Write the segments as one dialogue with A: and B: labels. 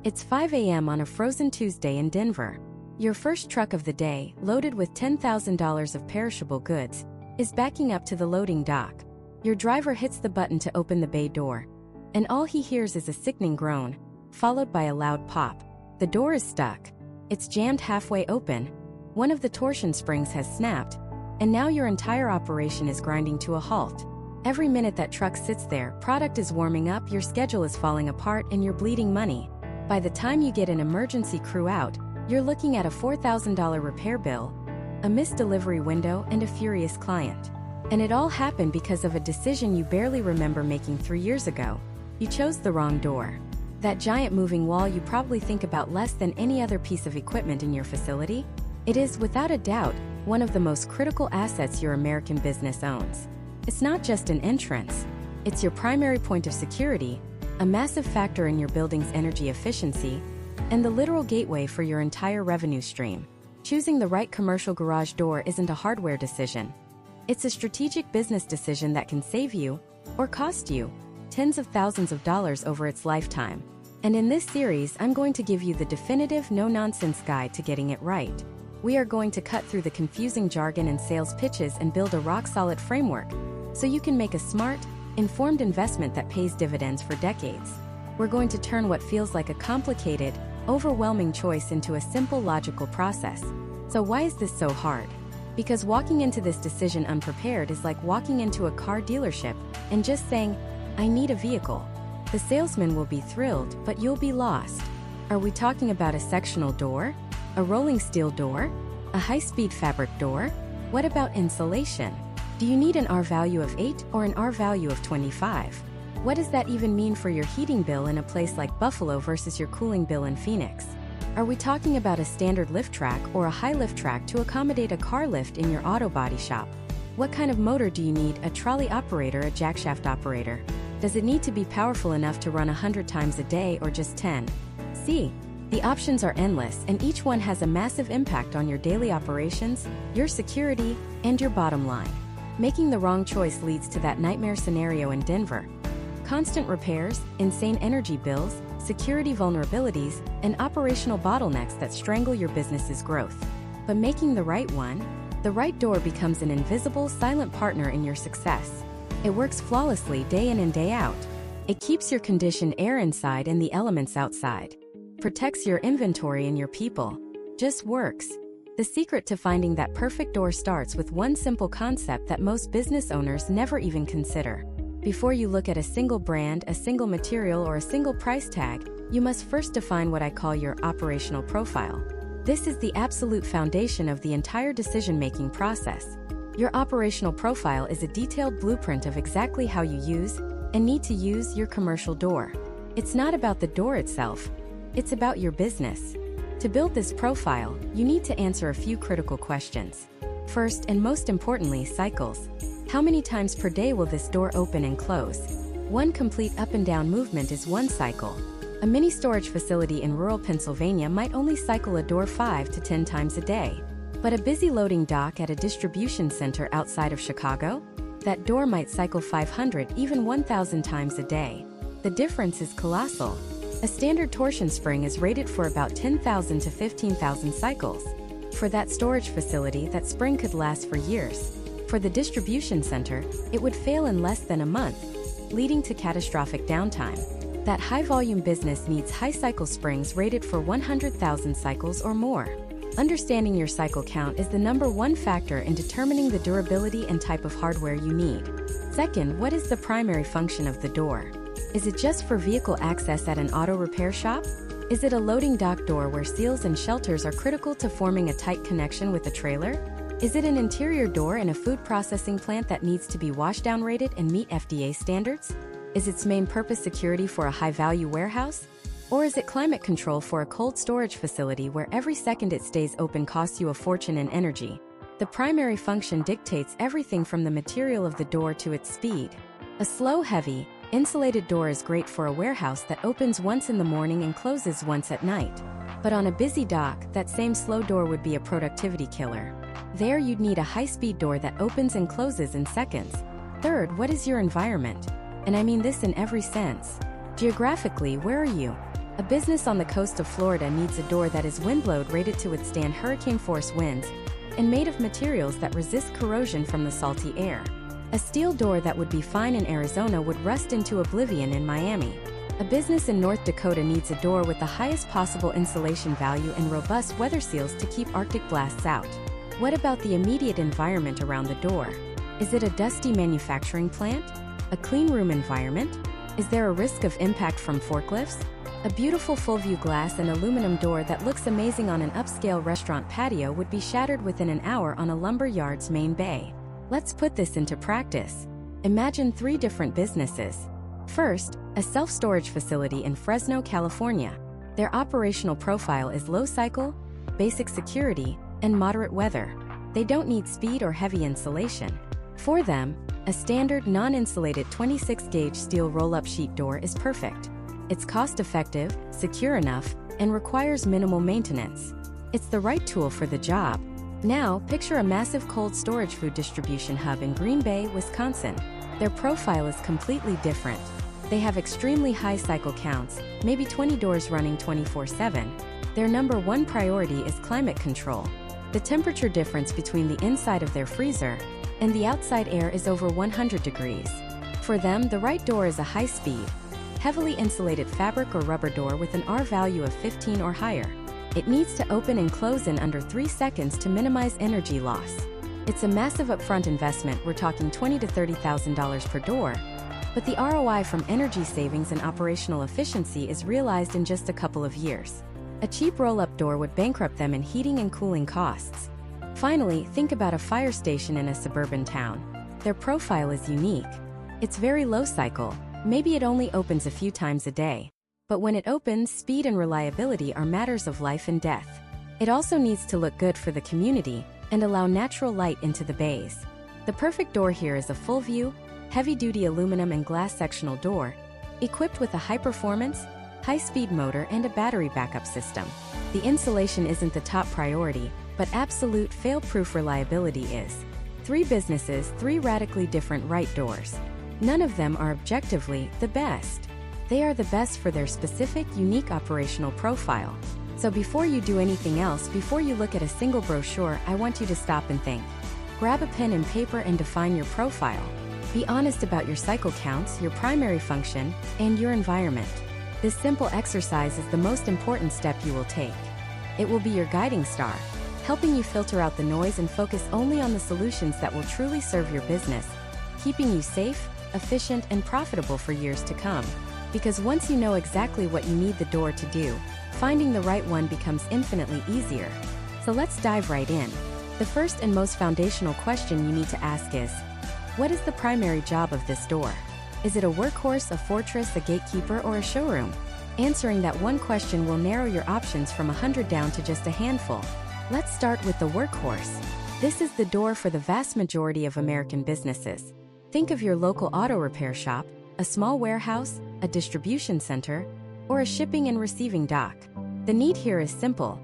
A: It's 5 a.m. on a frozen Tuesday in Denver. Your first truck of the day, loaded with $10,000 of perishable goods, is backing up to the loading dock. Your driver hits the button to open the bay door, and all he hears is a sickening groan, followed by a loud pop. The door is stuck. It's jammed halfway open. One of the torsion springs has snapped, and now your entire operation is grinding to a halt. Every minute that truck sits there, product is warming up, your schedule is falling apart, and you're bleeding money. By the time you get an emergency crew out, you're looking at a $4,000 repair bill, a missed delivery window, and a furious client. And it all happened because of a decision you barely remember making 3 years ago. You chose the wrong door. That giant moving wall you probably think about less than any other piece of equipment in your facility? It is, without a doubt, one of the most critical assets your American business owns. It's not just an entrance. It's your primary point of security, a massive factor in your building's energy efficiency, and the literal gateway for your entire revenue stream. Choosing the right commercial garage door isn't a hardware decision. It's a strategic business decision that can save you, or cost you, tens of thousands of dollars over its lifetime. And in this series, I'm going to give you the definitive, no-nonsense guide to getting it right. We are going to cut through the confusing jargon and sales pitches and build a rock-solid framework, so you can make a smart, informed investment that pays dividends for decades. We're going to turn what feels like a complicated, overwhelming choice into a simple, logical process. So why is this so hard? Because walking into this decision unprepared is like walking into a car dealership and just saying, "I need a vehicle." The salesman will be thrilled, but you'll be lost. Are we talking about a sectional door? A rolling steel door? A high-speed fabric door? What about insulation? Do you need an R value of 8 or an R value of 25? What does that even mean for your heating bill in a place like Buffalo versus your cooling bill in Phoenix? Are we talking about a standard lift track or a high lift track to accommodate a car lift in your auto body shop? What kind of motor do you need, a trolley operator, a jackshaft operator? Does it need to be powerful enough to run 100 times a day or just 10? See, the options are endless, and each one has a massive impact on your daily operations, your security, and your bottom line. Making the wrong choice leads to that nightmare scenario in Denver. Constant repairs, insane energy bills, security vulnerabilities, and operational bottlenecks that strangle your business's growth. But making the right one, the right door, becomes an invisible, silent partner in your success. It works flawlessly day in and day out. It keeps your conditioned air inside and the elements outside. Protects your inventory and your people. Just works. The secret to finding that perfect door starts with one simple concept that most business owners never even consider. Before you look at a single brand, a single material, or a single price tag, you must first define what I call your operational profile. This is the absolute foundation of the entire decision-making process. Your operational profile is a detailed blueprint of exactly how you use and need to use your commercial door. It's not about the door itself. It's about your business. To build this profile, you need to answer a few critical questions. First, and most importantly, cycles. How many times per day will this door open and close? One complete up and down movement is one cycle. A mini storage facility in rural Pennsylvania might only cycle a door 5 to 10 times a day. But a busy loading dock at a distribution center outside of Chicago? That door might cycle 500, even 1,000 times a day. The difference is colossal. A standard torsion spring is rated for about 10,000 to 15,000 cycles. For that storage facility, that spring could last for years. For the distribution center, it would fail in less than a month, leading to catastrophic downtime. That high-volume business needs high-cycle springs rated for 100,000 cycles or more. Understanding your cycle count is the #1 factor in determining the durability and type of hardware you need. Second, what is the primary function of the door? Is it just for vehicle access at an auto repair shop? Is it a loading dock door where seals and shelters are critical to forming a tight connection with the trailer? Is it an interior door in a food processing plant that needs to be washdown rated and meet FDA standards? Is its main purpose security for a high-value warehouse? Or is it climate control for a cold storage facility where every second it stays open costs you a fortune in energy? The primary function dictates everything from the material of the door to its speed. A slow, heavy, insulated door is great for a warehouse that opens once in the morning and closes once at night. But on a busy dock, that same slow door would be a productivity killer. There you'd need a high-speed door that opens and closes in seconds. Third, what is your environment? And I mean this in every sense. Geographically, where are you? A business on the coast of Florida needs a door that is windblowed rated to withstand hurricane-force winds and made of materials that resist corrosion from the salty air. A steel door that would be fine in Arizona would rust into oblivion in Miami. A business in North Dakota needs a door with the highest possible insulation value and robust weather seals to keep Arctic blasts out. What about the immediate environment around the door? Is it a dusty manufacturing plant? A clean room environment? Is there a risk of impact from forklifts? A beautiful full-view glass and aluminum door that looks amazing on an upscale restaurant patio would be shattered within an hour on a lumber yard's main bay. Let's put this into practice. Imagine 3 different businesses. First, a self-storage facility in Fresno, California. Their operational profile is low cycle, basic security, and moderate weather. They don't need speed or heavy insulation. For them, a standard non-insulated 26-gauge steel roll-up sheet door is perfect. It's cost-effective, secure enough, and requires minimal maintenance. It's the right tool for the job. Now, picture a massive cold storage food distribution hub in Green Bay, Wisconsin. Their profile is completely different. They have extremely high cycle counts, maybe 20 doors running 24/7. Their number 1 priority is climate control. The temperature difference between the inside of their freezer and the outside air is over 100 degrees. For them, the right door is a high-speed, heavily insulated fabric or rubber door with an R value of 15 or higher. It needs to open and close in under 3 seconds to minimize energy loss. It's a massive upfront investment, we're talking $20,000 to $30,000 per door, but the ROI from energy savings and operational efficiency is realized in just a couple of years. A cheap roll-up door would bankrupt them in heating and cooling costs. Finally, think about a fire station in a suburban town. Their profile is unique. It's very low cycle, maybe it only opens a few times a day. But when it opens, speed and reliability are matters of life and death. It also needs to look good for the community and allow natural light into the bays. The perfect door here is a full-view, heavy-duty aluminum and glass sectional door, equipped with a high-performance, high-speed motor and a battery backup system. The insulation isn't the top priority, but absolute fail-proof reliability is. 3 businesses, 3 radically different right doors. None of them are objectively the best. They are the best for their specific, unique operational profile. So before you do anything else, before you look at a single brochure, I want you to stop and think. Grab a pen and paper and define your profile. Be honest about your cycle counts, your primary function, and your environment. This simple exercise is the most important step you will take. It will be your guiding star, helping you filter out the noise and focus only on the solutions that will truly serve your business, keeping you safe, efficient, and profitable for years to come. Because once you know exactly what you need the door to do, finding the right one becomes infinitely easier. So let's dive right in. The first and most foundational question you need to ask is, what is the primary job of this door? Is it a workhorse, a fortress, a gatekeeper, or a showroom? Answering that one question will narrow your options from 100 down to just a handful. Let's start with the workhorse. This is the door for the vast majority of American businesses. Think of your local auto repair shop, a small warehouse, a distribution center, or a shipping and receiving dock. The need here is simple: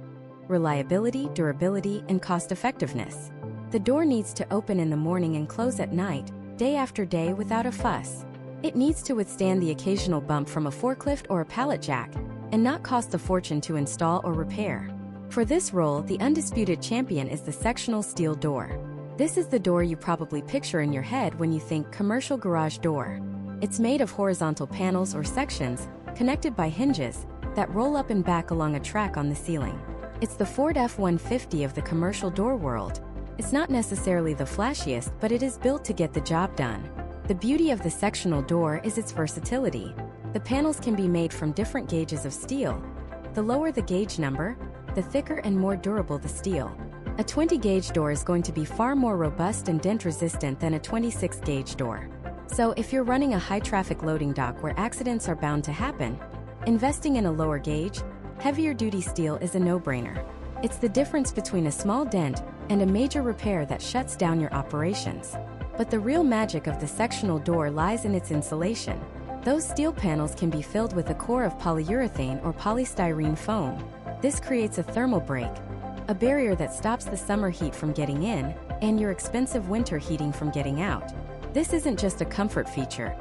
A: reliability, durability, and cost-effectiveness. The door needs to open in the morning and close at night, day after day without a fuss. It needs to withstand the occasional bump from a forklift or a pallet jack, and not cost a fortune to install or repair. For this role, the undisputed champion is the sectional steel door. This is the door you probably picture in your head when you think commercial garage door. It's made of horizontal panels or sections, connected by hinges, that roll up and back along a track on the ceiling. It's the Ford F-150 of the commercial door world. It's not necessarily the flashiest, but it is built to get the job done. The beauty of the sectional door is its versatility. The panels can be made from different gauges of steel. The lower the gauge number, the thicker and more durable the steel. A 20-gauge door is going to be far more robust and dent-resistant than a 26-gauge door. So if you're running a high-traffic loading dock where accidents are bound to happen, investing in a lower gauge, heavier-duty steel is a no-brainer. It's the difference between a small dent and a major repair that shuts down your operations. But the real magic of the sectional door lies in its insulation. Those steel panels can be filled with a core of polyurethane or polystyrene foam. This creates a thermal break, a barrier that stops the summer heat from getting in and your expensive winter heating from getting out. This isn't just a comfort feature.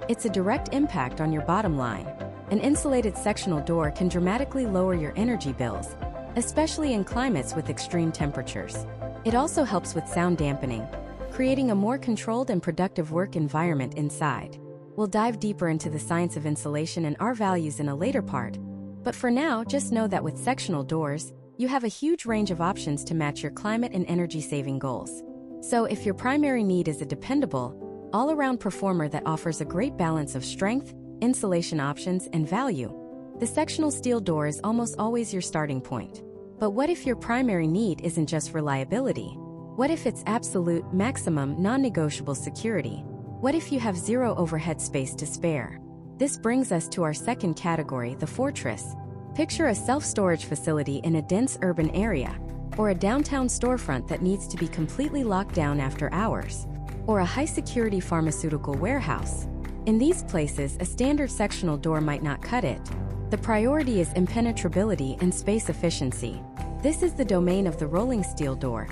A: It's a direct impact on your bottom line. An insulated sectional door can dramatically lower your energy bills, especially in climates with extreme temperatures. It also helps with sound dampening, creating a more controlled and productive work environment inside. We'll dive deeper into the science of insulation and our values in a later part, but for now, just know that with sectional doors, you have a huge range of options to match your climate and energy-saving goals. So if your primary need is a dependable, all-around performer that offers a great balance of strength, insulation options, and value, the sectional steel door is almost always your starting point. But what if your primary need isn't just reliability? What if it's absolute, maximum, non-negotiable security? What if you have zero overhead space to spare? This brings us to our second category, the fortress. Picture a self-storage facility in a dense urban area, or a downtown storefront that needs to be completely locked down after hours, or a high-security pharmaceutical warehouse. In these places, a standard sectional door might not cut it. The priority is impenetrability and space efficiency. This is the domain of the rolling steel door,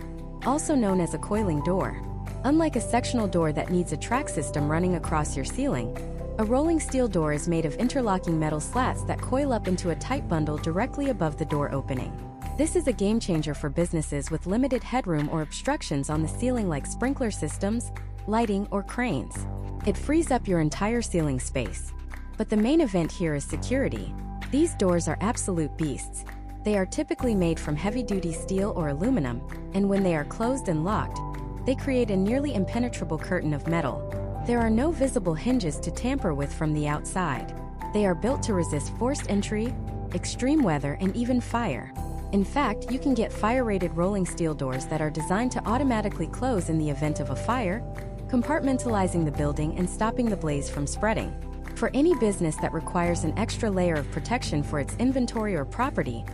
A: also known as a coiling door. Unlike a sectional door that needs a track system running across your ceiling, a rolling steel door is made of interlocking metal slats that coil up into a tight bundle directly above the door opening. This is a game changer for businesses with limited headroom or obstructions on the ceiling like sprinkler systems, lighting, or cranes. It frees up your entire ceiling space. But the main event here is security. These doors are absolute beasts. They are typically made from heavy-duty steel or aluminum, and when they are closed and locked, they create a nearly impenetrable curtain of metal. There are no visible hinges to tamper with from the outside. They are built to resist forced entry, extreme weather, and even fire. In fact, you can get fire-rated rolling steel doors that are designed to automatically close in the event of a fire, compartmentalizing the building and stopping the blaze from spreading. For any business that requires an extra layer of protection for its inventory or property,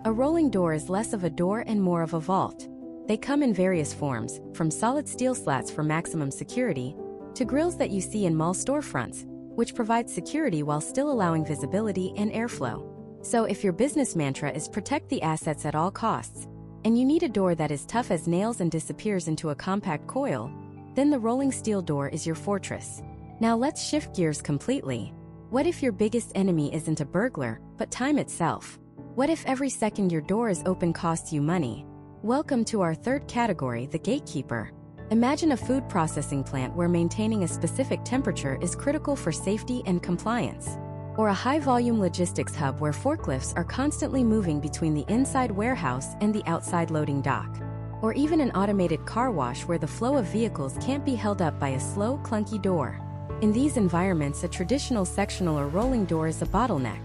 A: a rolling door is less of a door and more of a vault. They come in various forms, from solid steel slats for maximum security, to grills that you see in mall storefronts, which provide security while still allowing visibility and airflow. So if your business mantra is protect the assets at all costs, and you need a door that is tough as nails and disappears into a compact coil, then the rolling steel door is your fortress. Now let's shift gears completely. What if your biggest enemy isn't a burglar, but time itself? What if every second your door is open costs you money? Welcome to our third category, the gatekeeper. Imagine a food processing plant where maintaining a specific temperature is critical for safety and compliance. Or a high-volume logistics hub where forklifts are constantly moving between the inside warehouse and the outside loading dock. Or even an automated car wash where the flow of vehicles can't be held up by a slow, clunky door. In these environments, a traditional sectional or rolling door is a bottleneck.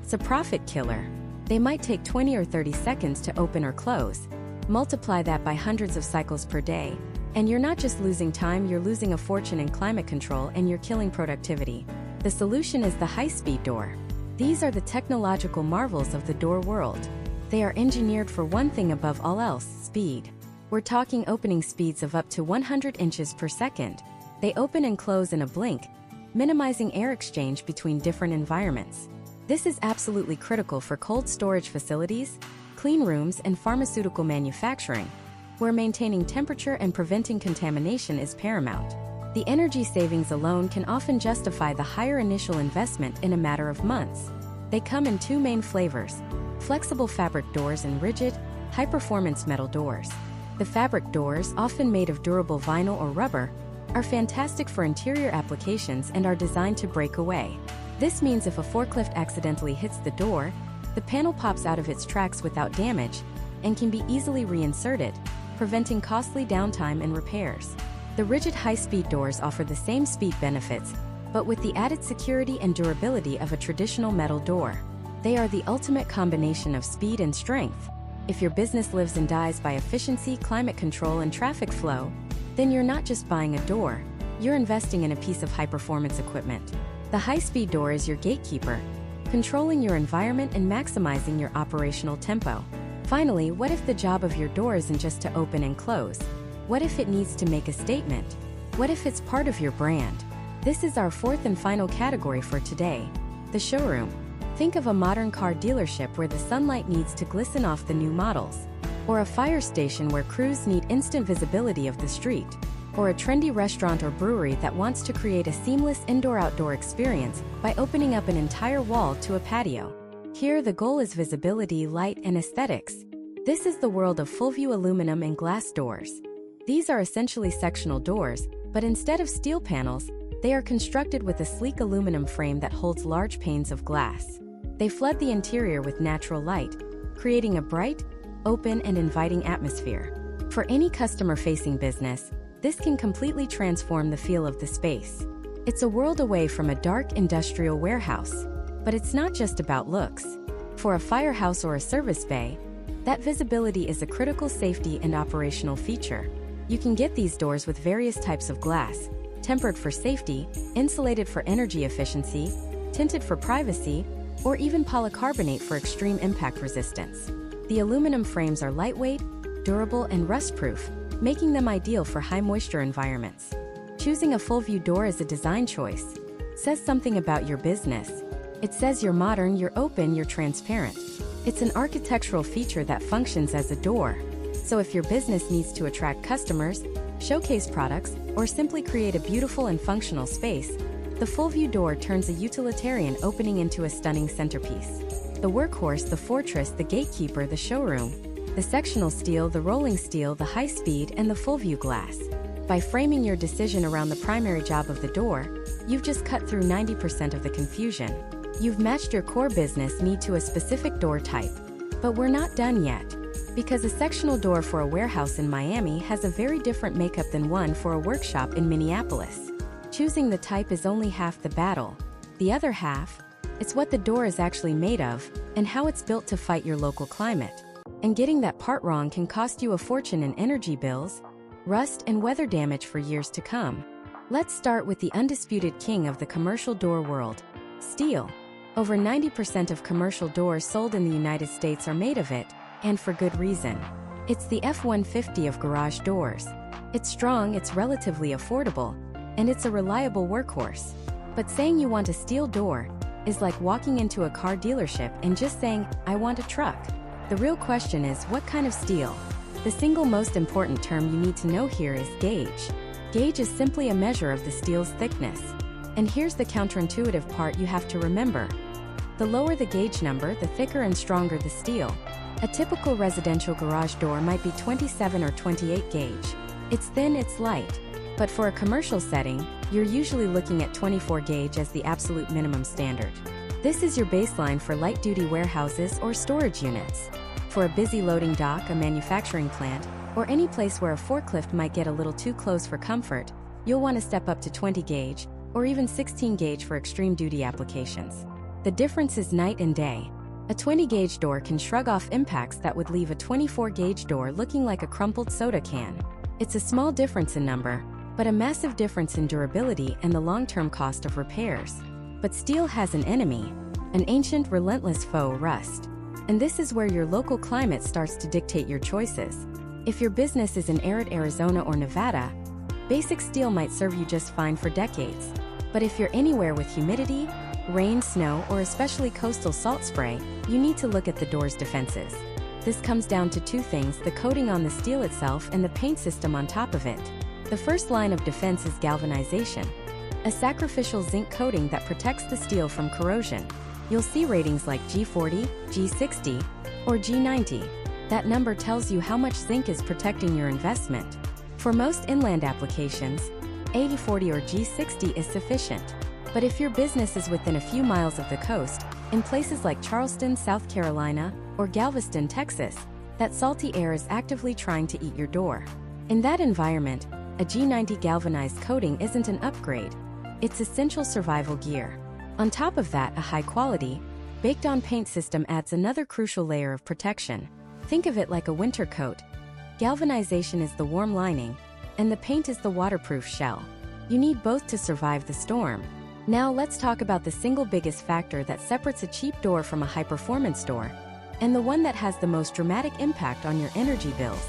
A: It's a profit killer. They might take 20 or 30 seconds to open or close. Multiply that by hundreds of cycles per day, and you're not just losing time, you're losing a fortune in climate control and you're killing productivity. The solution is the high-speed door. These are the technological marvels of the door world. They are engineered for one thing above all else, speed. We're talking opening speeds of up to 100 inches per second. They open and close in a blink, minimizing air exchange between different environments. This is absolutely critical for cold storage facilities, clean rooms, and pharmaceutical manufacturing, where maintaining temperature and preventing contamination is paramount. The energy savings alone can often justify the higher initial investment in a matter of months. They come in two main flavors: flexible fabric doors and rigid, high-performance metal doors. The fabric doors, often made of durable vinyl or rubber, are fantastic for interior applications and are designed to break away. This means if a forklift accidentally hits the door, the panel pops out of its tracks without damage and can be easily reinserted, preventing costly downtime and repairs. The rigid high-speed doors offer the same speed benefits, but with the added security and durability of a traditional metal door. They are the ultimate combination of speed and strength. If your business lives and dies by efficiency, climate control, and traffic flow, then you're not just buying a door, you're investing in a piece of high-performance equipment. The high-speed door is your gatekeeper, controlling your environment and maximizing your operational tempo. Finally, what if the job of your door isn't just to open and close? What if it needs to make a statement? What if it's part of your brand? This is our fourth and final category for today, the showroom. Think of a modern car dealership where the sunlight needs to glisten off the new models, or a fire station where crews need instant visibility of the street. or a trendy restaurant or brewery that wants to create a seamless indoor-outdoor experience by opening up an entire wall to a patio. Here, the goal is visibility, light, and aesthetics. This is the world of full-view aluminum and glass doors. These are essentially sectional doors, but instead of steel panels, they are constructed with a sleek aluminum frame that holds large panes of glass. They flood the interior with natural light, creating a bright, open, and inviting atmosphere. For any customer-facing business, this can completely transform the feel of the space. It's a world away from a dark industrial warehouse. But it's not just about looks. For a firehouse or a service bay, that visibility is a critical safety and operational feature. You can get these doors with various types of glass, tempered for safety, insulated for energy efficiency, tinted for privacy, or even polycarbonate for extreme impact resistance. The aluminum frames are lightweight, durable, and rust-proof, making them ideal for high-moisture environments. Choosing a full-view door as a design choice says something about your business. It says you're modern, you're open, you're transparent. It's an architectural feature that functions as a door. So if your business needs to attract customers, showcase products, or simply create a beautiful and functional space, the full-view door turns a utilitarian opening into a stunning centerpiece. The workhorse, the fortress, the gatekeeper, the showroom. The sectional steel, the rolling steel, the high speed, and the full-view glass. By framing your decision around the primary job of the door, you've just cut through 90% of the confusion. You've matched your core business need to a specific door type. But we're not done yet. Because a sectional door for a warehouse in Miami has a very different makeup than one for a workshop in Minneapolis. Choosing the type is only half the battle. The other half, it's what the door is actually made of, and how it's built to fight your local climate. And getting that part wrong can cost you a fortune in energy bills, rust, and weather damage for years to come. Let's start with the undisputed king of the commercial door world, steel. Over 90% of commercial doors sold in the United States are made of it, and for good reason. It's the F-150 of garage doors. It's strong, it's relatively affordable, and it's a reliable workhorse. But saying you want a steel door is like walking into a car dealership and just saying, "I want a truck." The real question is, what kind of steel? The single most important term you need to know here is gauge. Gauge is simply a measure of the steel's thickness. And here's the counterintuitive part you have to remember. The lower the gauge number, the thicker and stronger the steel. A typical residential garage door might be 27 or 28 gauge. It's thin, it's light. But for a commercial setting, you're usually looking at 24 gauge as the absolute minimum standard. This is your baseline for light-duty warehouses or storage units. For a busy loading dock, a manufacturing plant, or any place where a forklift might get a little too close for comfort, you'll want to step up to 20 gauge, or even 16 gauge for extreme duty applications. The difference is night and day. A 20 gauge door can shrug off impacts that would leave a 24 gauge door looking like a crumpled soda can. It's a small difference in number, but a massive difference in durability and the long-term cost of repairs. But steel has an enemy, an ancient, relentless foe, rust. And this is where your local climate starts to dictate your choices. If your business is in arid Arizona or Nevada, basic steel might serve you just fine for decades. But if you're anywhere with humidity, rain, snow, or especially coastal salt spray, you need to look at the door's defenses. This comes down to two things: the coating on the steel itself and the paint system on top of it. The first line of defense is galvanization, a sacrificial zinc coating that protects the steel from corrosion. You'll see ratings like G40, G60, or G90. That number tells you how much zinc is protecting your investment. For most inland applications, 80/40 or G60 is sufficient. But if your business is within a few miles of the coast, in places like Charleston, South Carolina, or Galveston, Texas, that salty air is actively trying to eat your door. In that environment, a G90 galvanized coating isn't an upgrade. It's essential survival gear. On top of that, a high-quality, baked-on paint system adds another crucial layer of protection. Think of it like a winter coat. Galvanization is the warm lining, and the paint is the waterproof shell. You need both to survive the storm. Now let's talk about the single biggest factor that separates a cheap door from a high-performance door, and the one that has the most dramatic impact on your energy bills: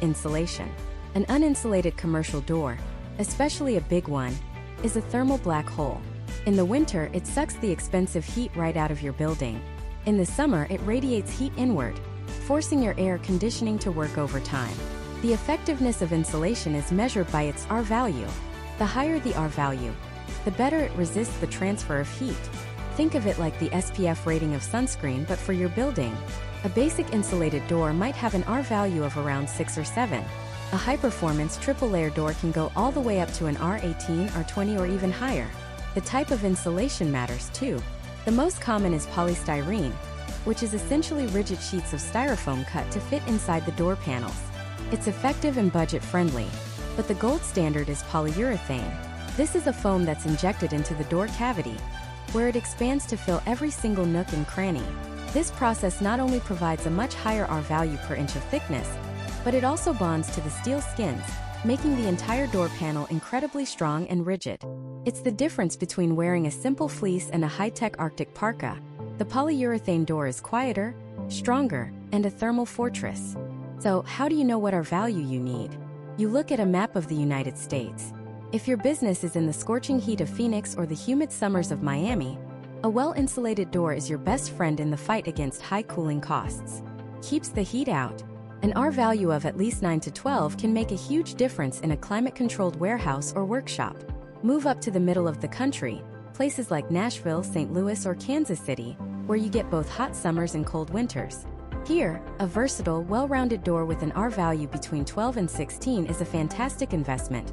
A: insulation. An uninsulated commercial door, especially a big one, is a thermal black hole. In the winter, it sucks the expensive heat right out of your building. In the summer, it radiates heat inward, forcing your air conditioning to work overtime. The effectiveness of insulation is measured by its R value. The higher the R value, the better it resists the transfer of heat. Think of it like the SPF rating of sunscreen but for your building. A basic insulated door might have an R value of around 6 or 7. A high-performance triple-layer door can go all the way up to an R18 or 20 or even higher. The type of insulation matters too. The most common is polystyrene, which is essentially rigid sheets of styrofoam cut to fit inside the door panels. It's effective and budget-friendly, but the gold standard is polyurethane. This is a foam that's injected into the door cavity, where it expands to fill every single nook and cranny. This process not only provides a much higher R value per inch of thickness, but it also bonds to the steel skins, making the entire door panel incredibly strong and rigid. It's the difference between wearing a simple fleece and a high-tech Arctic parka. The polyurethane door is quieter, stronger, and a thermal fortress. So, how do you know what R value you need? You look at a map of the United States. If your business is in the scorching heat of Phoenix or the humid summers of Miami, a well-insulated door is your best friend in the fight against high cooling costs. Keeps the heat out. An R value of at least 9 to 12 can make a huge difference in a climate-controlled warehouse or workshop. Move up to the middle of the country, places like Nashville, St. Louis, or Kansas City, where you get both hot summers and cold winters. Here, a versatile, well-rounded door with an R value between 12 and 16 is a fantastic investment,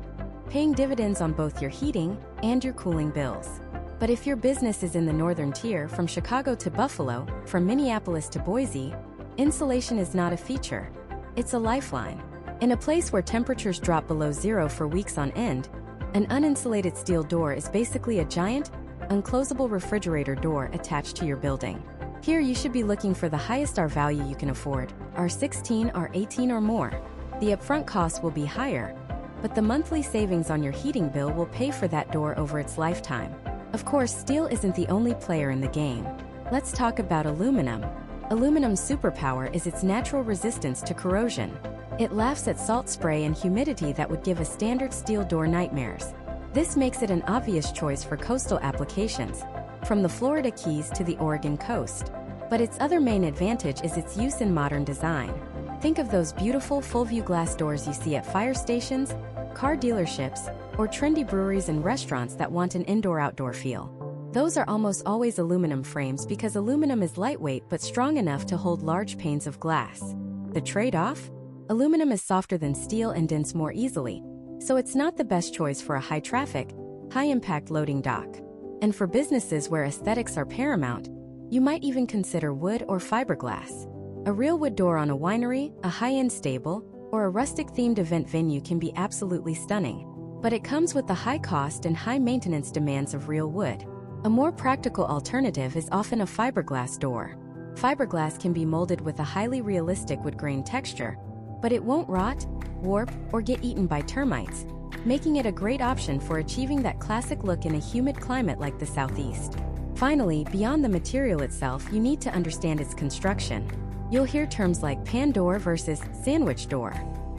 A: paying dividends on both your heating and your cooling bills. But if your business is in the northern tier, from Chicago to Buffalo, from Minneapolis to Boise, insulation is not a feature. It's a lifeline. In a place where temperatures drop below zero for weeks on end, an uninsulated steel door is basically a giant, unclosable refrigerator door attached to your building. Here you should be looking for the highest R value you can afford, R16, R18 or more. The upfront cost will be higher, but the monthly savings on your heating bill will pay for that door over its lifetime. Of course, steel isn't the only player in the game. Let's talk about aluminum. Aluminum's superpower is its natural resistance to corrosion. It laughs at salt spray and humidity that would give a standard steel door nightmares. This makes it an obvious choice for coastal applications, from the Florida Keys to the Oregon coast. But its other main advantage is its use in modern design. Think of those beautiful full-view glass doors you see at fire stations, car dealerships, or trendy breweries and restaurants that want an indoor-outdoor feel. Those are almost always aluminum frames because aluminum is lightweight but strong enough to hold large panes of glass. The trade-off? Aluminum is softer than steel and dents more easily, so it's not the best choice for a high-traffic, high-impact loading dock. And for businesses where aesthetics are paramount, you might even consider wood or fiberglass. A real wood door on a winery, a high-end stable, or a rustic-themed event venue can be absolutely stunning. But it comes with the high cost and high maintenance demands of real wood. A more practical alternative is often a fiberglass door. Fiberglass can be molded with a highly realistic wood grain texture, but it won't rot, warp, or get eaten by termites, making it a great option for achieving that classic look in a humid climate like the Southeast. Finally, beyond the material itself, you need to understand its construction. You'll hear terms like pan door versus sandwich door.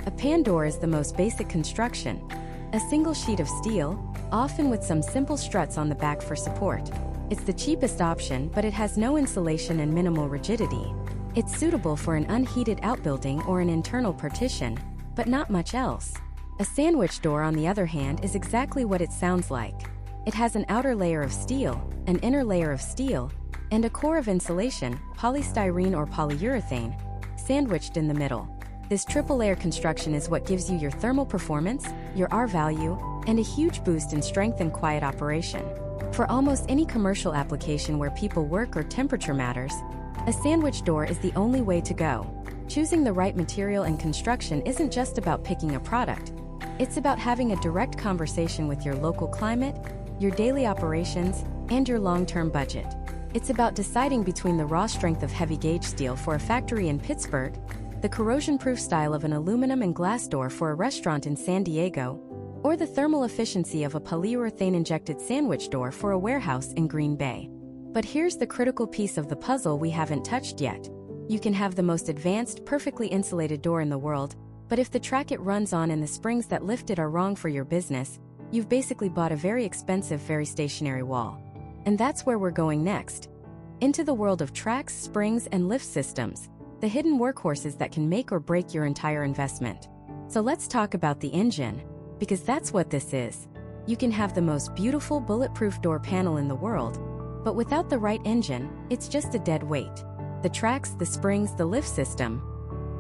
A: A pan door is the most basic construction, a single sheet of steel, often with some simple struts on the back for support. It's the cheapest option, but it has no insulation and minimal rigidity. It's suitable for an unheated outbuilding or an internal partition, but not much else. A sandwich door, on the other hand, is exactly what it sounds like. It has an outer layer of steel, an inner layer of steel, and a core of insulation, polystyrene or polyurethane, sandwiched in the middle. This triple-layer construction is what gives you your thermal performance, your R value, and a huge boost in strength and quiet operation. For almost any commercial application where people work or temperature matters, a sandwich door is the only way to go. Choosing the right material and construction isn't just about picking a product. It's about having a direct conversation with your local climate, your daily operations, and your long-term budget. It's about deciding between the raw strength of heavy-gauge steel for a factory in Pittsburgh, the corrosion-proof style of an aluminum and glass door for a restaurant in San Diego, or the thermal efficiency of a polyurethane-injected sandwich door for a warehouse in Green Bay. But here's the critical piece of the puzzle we haven't touched yet. You can have the most advanced, perfectly insulated door in the world, but if the track it runs on and the springs that lift it are wrong for your business, you've basically bought a very expensive, very stationary wall. And that's where we're going next. Into the world of tracks, springs, and lift systems, the hidden workhorses that can make or break your entire investment. So let's talk about the engine, because that's what this is. You can have the most beautiful bulletproof door panel in the world, but without the right engine, it's just a dead weight. The tracks, the springs, the lift system.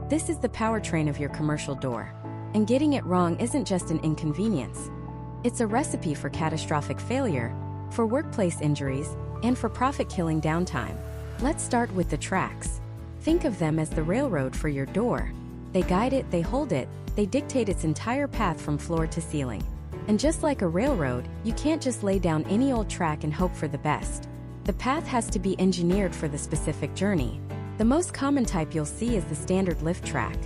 A: This is the powertrain of your commercial door. And getting it wrong isn't just an inconvenience. It's a recipe for catastrophic failure, for workplace injuries, and for profit-killing downtime. Let's start with the tracks. Think of them as the railroad for your door. They guide it, they hold it, they dictate its entire path from floor to ceiling. And just like a railroad, you can't just lay down any old track and hope for the best. The path has to be engineered for the specific journey. The most common type you'll see is the standard lift track.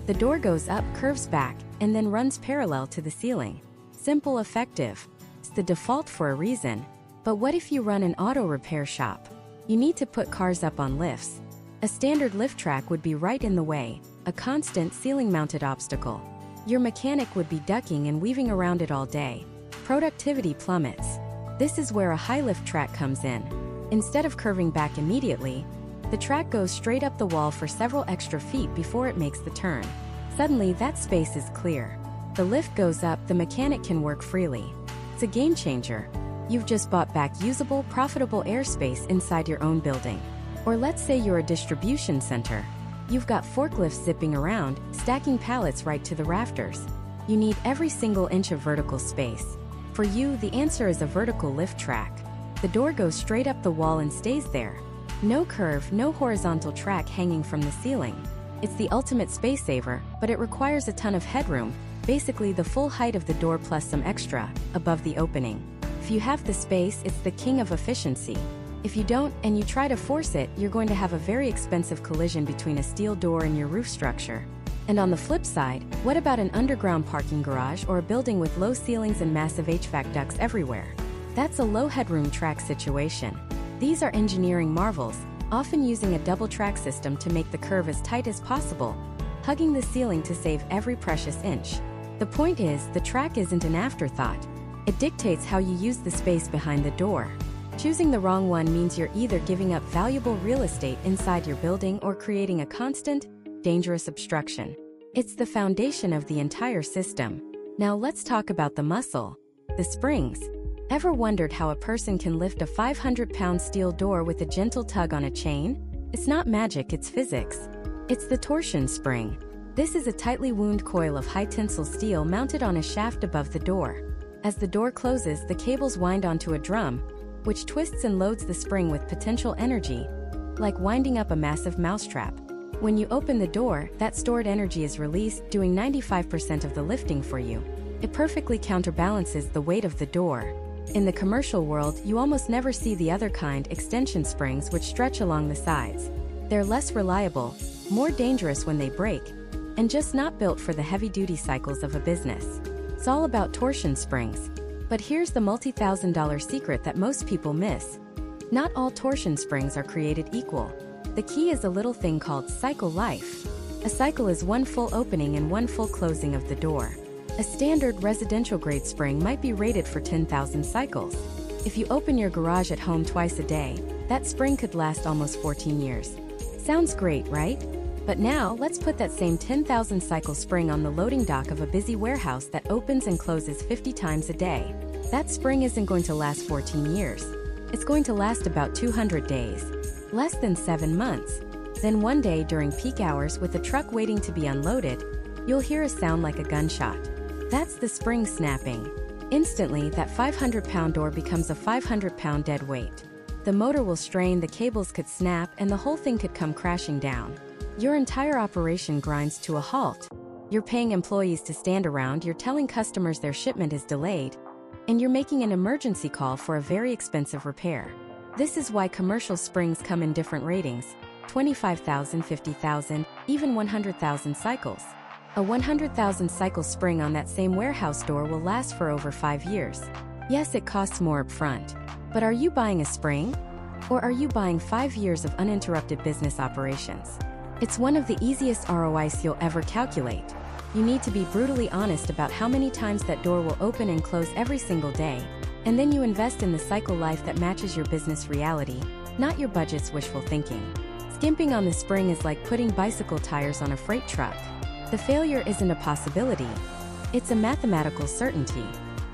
A: The door goes up, curves back, and then runs parallel to the ceiling. Simple, effective. It's the default for a reason. But what if you run an auto repair shop? You need to put cars up on lifts. A standard lift track would be right in the way, a constant ceiling-mounted obstacle. Your mechanic would be ducking and weaving around it all day. Productivity plummets. This is where a high lift track comes in. Instead of curving back immediately, the track goes straight up the wall for several extra feet before it makes the turn. Suddenly, that space is clear. The lift goes up, the mechanic can work freely. It's a game changer. You've just bought back usable, profitable airspace inside your own building. Or let's say you're a distribution center. You've got forklifts zipping around, stacking pallets right to the rafters. You need every single inch of vertical space. For you, the answer is a vertical lift track. The door goes straight up the wall and stays there. No curve, no horizontal track hanging from the ceiling. It's the ultimate space saver, but it requires a ton of headroom, basically the full height of the door plus some extra, above the opening. If you have the space, it's the king of efficiency. If you don't, and you try to force it, you're going to have a very expensive collision between a steel door and your roof structure. And on the flip side, what about an underground parking garage or a building with low ceilings and massive HVAC ducts everywhere? That's a low headroom track situation. These are engineering marvels, often using a double track system to make the curve as tight as possible, hugging the ceiling to save every precious inch. The point is, the track isn't an afterthought. It dictates how you use the space behind the door. Choosing the wrong one means you're either giving up valuable real estate inside your building or creating a constant, dangerous obstruction. It's the foundation of the entire system. Now let's talk about the muscle, the springs. Ever wondered how a person can lift a 500-pound steel door with a gentle tug on a chain? It's not magic, it's physics. It's the torsion spring. This is a tightly wound coil of high-tensile steel mounted on a shaft above the door. As the door closes, the cables wind onto a drum, which twists and loads the spring with potential energy, like winding up a massive mousetrap. When you open the door, that stored energy is released, doing 95% of the lifting for you. It perfectly counterbalances the weight of the door. In the commercial world, you almost never see the other kind, extension springs, which stretch along the sides. They're less reliable, more dangerous when they break, and just not built for the heavy-duty cycles of a business. It's all about torsion springs. But here's the multi-thousand-dollar secret that most people miss. Not all torsion springs are created equal. The key is a little thing called cycle life. A cycle is one full opening and one full closing of the door. A standard residential-grade spring might be rated for 10,000 cycles. If you open your garage at home twice a day, that spring could last almost 14 years. Sounds great, right? But now, let's put that same 10,000 cycle spring on the loading dock of a busy warehouse that opens and closes 50 times a day. That spring isn't going to last 14 years. It's going to last about 200 days. Less than 7 months. Then one day during peak hours with a truck waiting to be unloaded, you'll hear a sound like a gunshot. That's the spring snapping. Instantly, that 500-pound door becomes a 500-pound dead weight. The motor will strain, the cables could snap, and the whole thing could come crashing down. Your entire operation grinds to a halt. You're paying employees to stand around, you're telling customers their shipment is delayed, and you're making an emergency call for a very expensive repair. This is why commercial springs come in different ratings: 25,000, 50,000, even 100,000 cycles. A 100,000 cycle spring on that same warehouse door will last for over 5 years. Yes, it costs more upfront. But are you buying a spring? Or are you buying 5 years of uninterrupted business operations? It's one of the easiest ROIs you'll ever calculate. You need to be brutally honest about how many times that door will open and close every single day, and then you invest in the cycle life that matches your business reality, not your budget's wishful thinking. Skimping on the spring is like putting bicycle tires on a freight truck. The failure isn't a possibility. It's a mathematical certainty.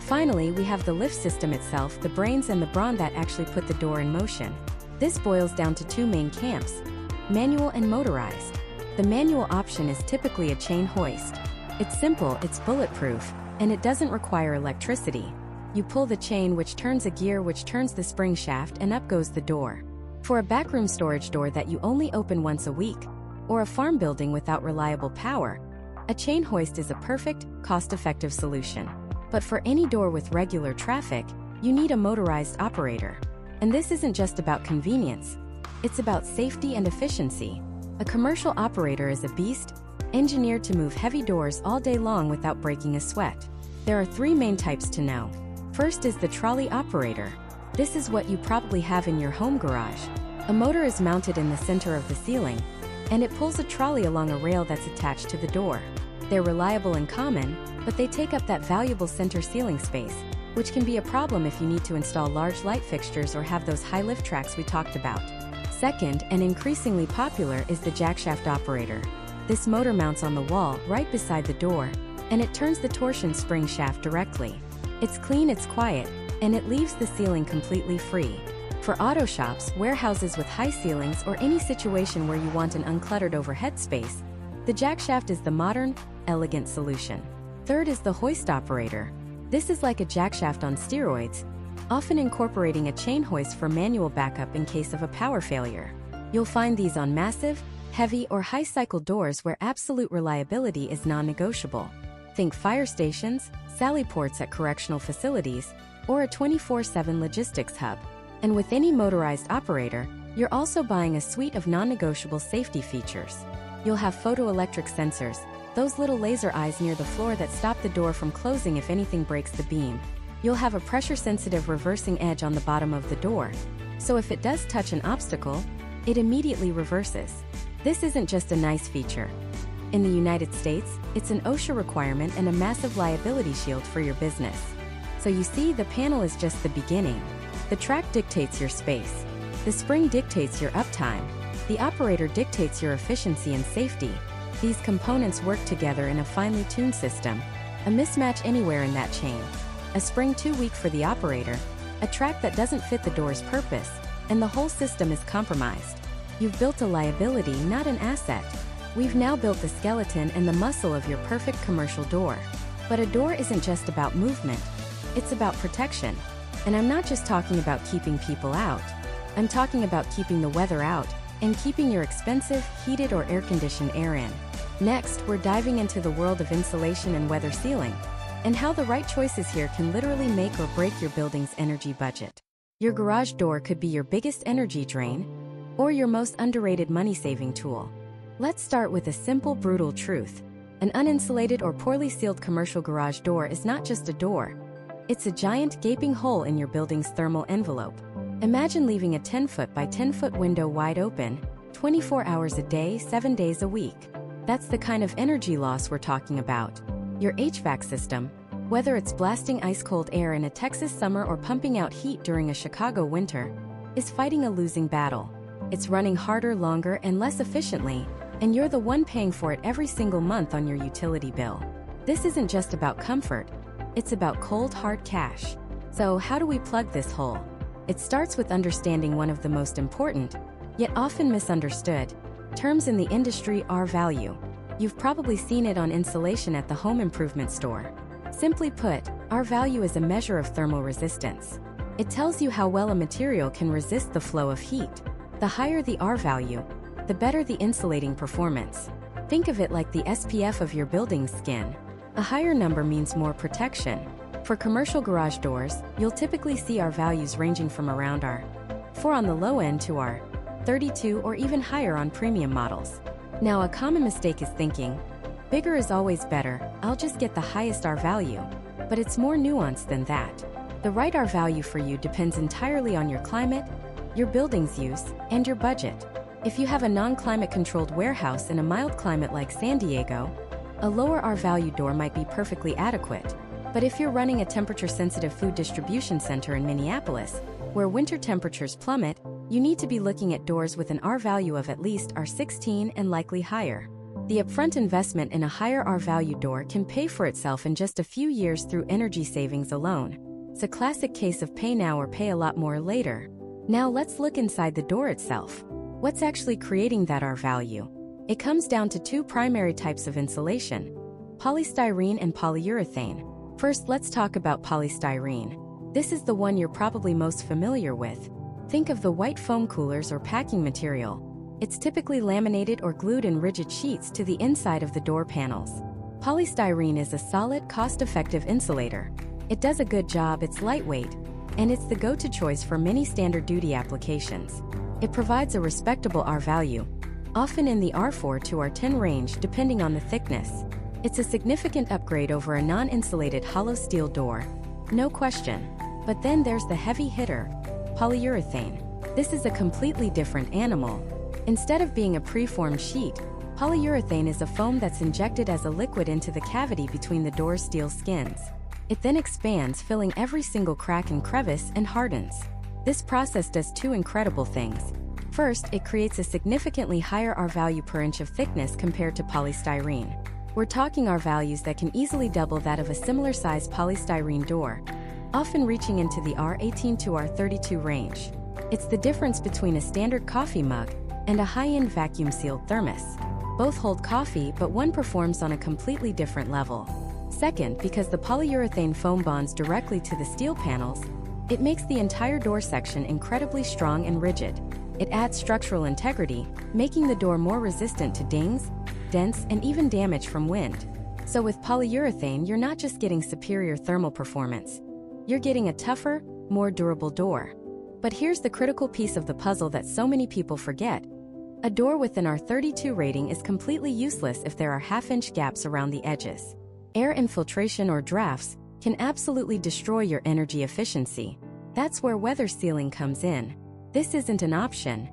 A: Finally, we have the lift system itself, the brains and the brawn that actually put the door in motion. This boils down to two main camps: manual and motorized. The manual option is typically a chain hoist. It's simple, it's bulletproof, and it doesn't require electricity. You pull the chain, which turns a gear, which turns the spring shaft, and up goes the door. For a backroom storage door that you only open once a week, or a farm building without reliable power, a chain hoist is a perfect, cost-effective solution. But for any door with regular traffic, you need a motorized operator. And this isn't just about convenience. It's about safety and efficiency. A commercial operator is a beast, engineered to move heavy doors all day long without breaking a sweat. There are three main types to know. First is the trolley operator. This is what you probably have in your home garage. A motor is mounted in the center of the ceiling, and it pulls a trolley along a rail that's attached to the door. They're reliable and common, but they take up that valuable center ceiling space, which can be a problem if you need to install large light fixtures or have those high lift tracks we talked about. Second, and increasingly popular, is the jackshaft operator. This motor mounts on the wall right beside the door, and it turns the torsion spring shaft directly. It's clean, it's quiet, and it leaves the ceiling completely free. For auto shops, warehouses with high ceilings, or any situation where you want an uncluttered overhead space, the jackshaft is the modern, elegant solution. Third is the hoist operator. This is like a jackshaft on steroids, often incorporating a chain hoist for manual backup in case of a power failure. You'll find these on massive, heavy, or high-cycle doors where absolute reliability is non-negotiable. Think fire stations, sally ports at correctional facilities, or a 24/7 logistics hub. And with any motorized operator, you're also buying a suite of non-negotiable safety features. You'll have photoelectric sensors, those little laser eyes near the floor that stop the door from closing if anything breaks the beam. You'll have a pressure-sensitive reversing edge on the bottom of the door, so if it does touch an obstacle, it immediately reverses. This isn't just a nice feature. In the United States, it's an OSHA requirement and a massive liability shield for your business. So you see, the panel is just the beginning. The track dictates your space. The spring dictates your uptime. The operator dictates your efficiency and safety. These components work together in a finely tuned system. A mismatch anywhere in that chain. A spring too weak for the operator. A track that doesn't fit the door's purpose. And the whole system is compromised. You've built a liability, not an asset. We've now built the skeleton and the muscle of your perfect commercial door. But a door isn't just about movement. It's about protection. And I'm not just talking about keeping people out. I'm talking about keeping the weather out and keeping your expensive, heated or air-conditioned air in. Next, we're diving into the world of insulation and weather sealing, and how the right choices here can literally make or break your building's energy budget. Your garage door could be your biggest energy drain, or your most underrated money-saving tool. Let's start with a simple, brutal truth. An uninsulated or poorly sealed commercial garage door is not just a door. It's a giant, gaping hole in your building's thermal envelope. Imagine leaving a 10-foot by 10-foot window wide open, 24 hours a day, 7 days a week. That's the kind of energy loss we're talking about. Your HVAC system, whether it's blasting ice-cold air in a Texas summer or pumping out heat during a Chicago winter, is fighting a losing battle. It's running harder, longer, and less efficiently, and you're the one paying for it every single month on your utility bill. This isn't just about comfort. It's about cold, hard cash. So how do we plug this hole? It starts with understanding one of the most important, yet often misunderstood, terms in the industry: R-value. You've probably seen it on insulation at the home improvement store. Simply put, R-value is a measure of thermal resistance. It tells you how well a material can resist the flow of heat. The higher the R-value, the better the insulating performance. Think of it like the SPF of your building's skin. A higher number means more protection. For commercial garage doors, you'll typically see R-values ranging from around R4 on the low end to R32 or even higher on premium models. Now, a common mistake is thinking, bigger is always better, I'll just get the highest R-value. But it's more nuanced than that. The right R-value for you depends entirely on your climate, your building's use, and your budget. If you have a non-climate controlled warehouse in a mild climate like San Diego, a lower R-value door might be perfectly adequate. But if you're running a temperature-sensitive food distribution center in Minneapolis, where winter temperatures plummet, you need to be looking at doors with an R-value of at least R16 and likely higher. The upfront investment in a higher R-value door can pay for itself in just a few years through energy savings alone. It's a classic case of pay now or pay a lot more later. Now let's look inside the door itself. What's actually creating that R-value? It comes down to two primary types of insulation: polystyrene and polyurethane. First, let's talk about polystyrene. This is the one you're probably most familiar with. Think of the white foam coolers or packing material. It's typically laminated or glued in rigid sheets to the inside of the door panels. Polystyrene is a solid, cost-effective insulator. It does a good job, it's lightweight, and it's the go-to choice for many standard duty applications. It provides a respectable R-value, often in the R4 to R10 range depending on the thickness. It's a significant upgrade over a non-insulated hollow steel door, no question. But then there's the heavy hitter, polyurethane. This is a completely different animal. Instead of being a preformed sheet, polyurethane is a foam that's injected as a liquid into the cavity between the door's steel skins. It then expands, filling every single crack and crevice, and hardens. This process does two incredible things. First, it creates a significantly higher R-value per inch of thickness compared to polystyrene. We're talking R-values that can easily double that of a similar-sized polystyrene door, often reaching into the R18 to R32 range. It's the difference between a standard coffee mug and a high-end vacuum-sealed thermos. Both hold coffee, but one performs on a completely different level. Second, because the polyurethane foam bonds directly to the steel panels, it makes the entire door section incredibly strong and rigid. It adds structural integrity, making the door more resistant to dings, dents, and even damage from wind. So with polyurethane, you're not just getting superior thermal performance. You're getting a tougher, more durable door. But here's the critical piece of the puzzle that so many people forget. A door with an R32 rating is completely useless if there are half-inch gaps around the edges. Air infiltration or drafts can absolutely destroy your energy efficiency. That's where weather sealing comes in. This isn't an option.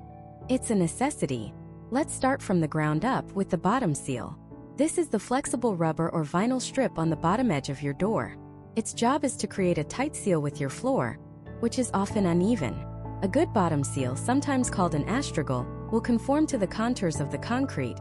A: It's a necessity. Let's start from the ground up with the bottom seal. This is the flexible rubber or vinyl strip on the bottom edge of your door. Its job is to create a tight seal with your floor, which is often uneven. A good bottom seal, sometimes called an astragal, will conform to the contours of the concrete,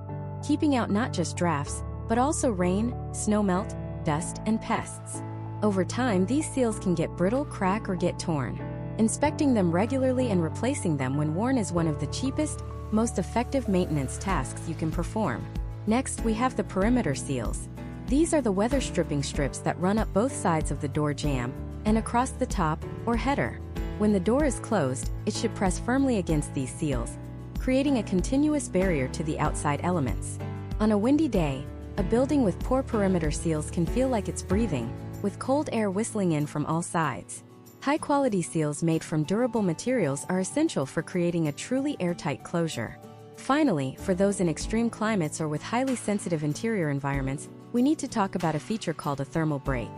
A: keeping out not just drafts, but also rain, snowmelt, dust, and pests. Over time, these seals can get brittle, crack, or get torn. Inspecting them regularly and replacing them when worn is one of the cheapest, most effective maintenance tasks you can perform. Next, we have the perimeter seals. These are the weather stripping strips that run up both sides of the door jamb and across the top, or header. When the door is closed, it should press firmly against these seals, creating a continuous barrier to the outside elements. On a windy day, a building with poor perimeter seals can feel like it's breathing, with cold air whistling in from all sides. High-quality seals made from durable materials are essential for creating a truly airtight closure. Finally, for those in extreme climates or with highly sensitive interior environments, we need to talk about a feature called a thermal break.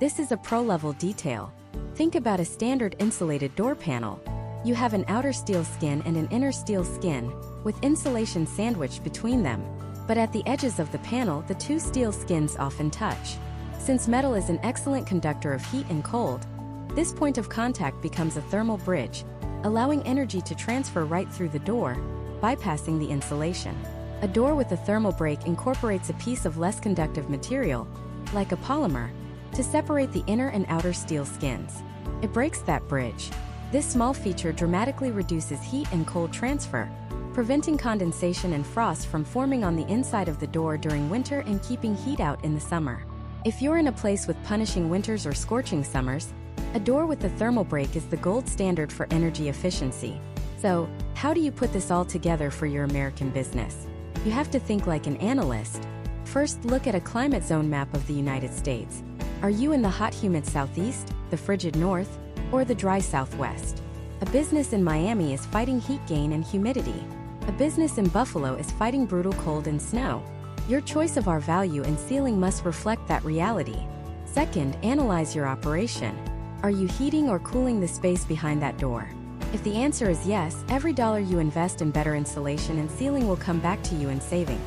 A: This is a pro-level detail. Think about a standard insulated door panel. You have an outer steel skin and an inner steel skin, with insulation sandwiched between them. But at the edges of the panel, the two steel skins often touch. Since metal is an excellent conductor of heat and cold, this point of contact becomes a thermal bridge, allowing energy to transfer right through the door, bypassing the insulation. A door with a thermal break incorporates a piece of less conductive material, like a polymer, to separate the inner and outer steel skins. It breaks that bridge. This small feature dramatically reduces heat and cold transfer, preventing condensation and frost from forming on the inside of the door during winter and keeping heat out in the summer. If you're in a place with punishing winters or scorching summers, a door with a thermal break is the gold standard for energy efficiency. So, how do you put this all together for your American business? You have to think like an analyst. First, look at a climate zone map of the United States. Are you in the hot, humid southeast, the frigid north, or the dry southwest? A business in Miami is fighting heat gain and humidity. A business in Buffalo is fighting brutal cold and snow. Your choice of R-value and sealing must reflect that reality. Second, analyze your operation. Are you heating or cooling the space behind that door? If the answer is yes, every dollar you invest in better insulation and sealing will come back to you in savings.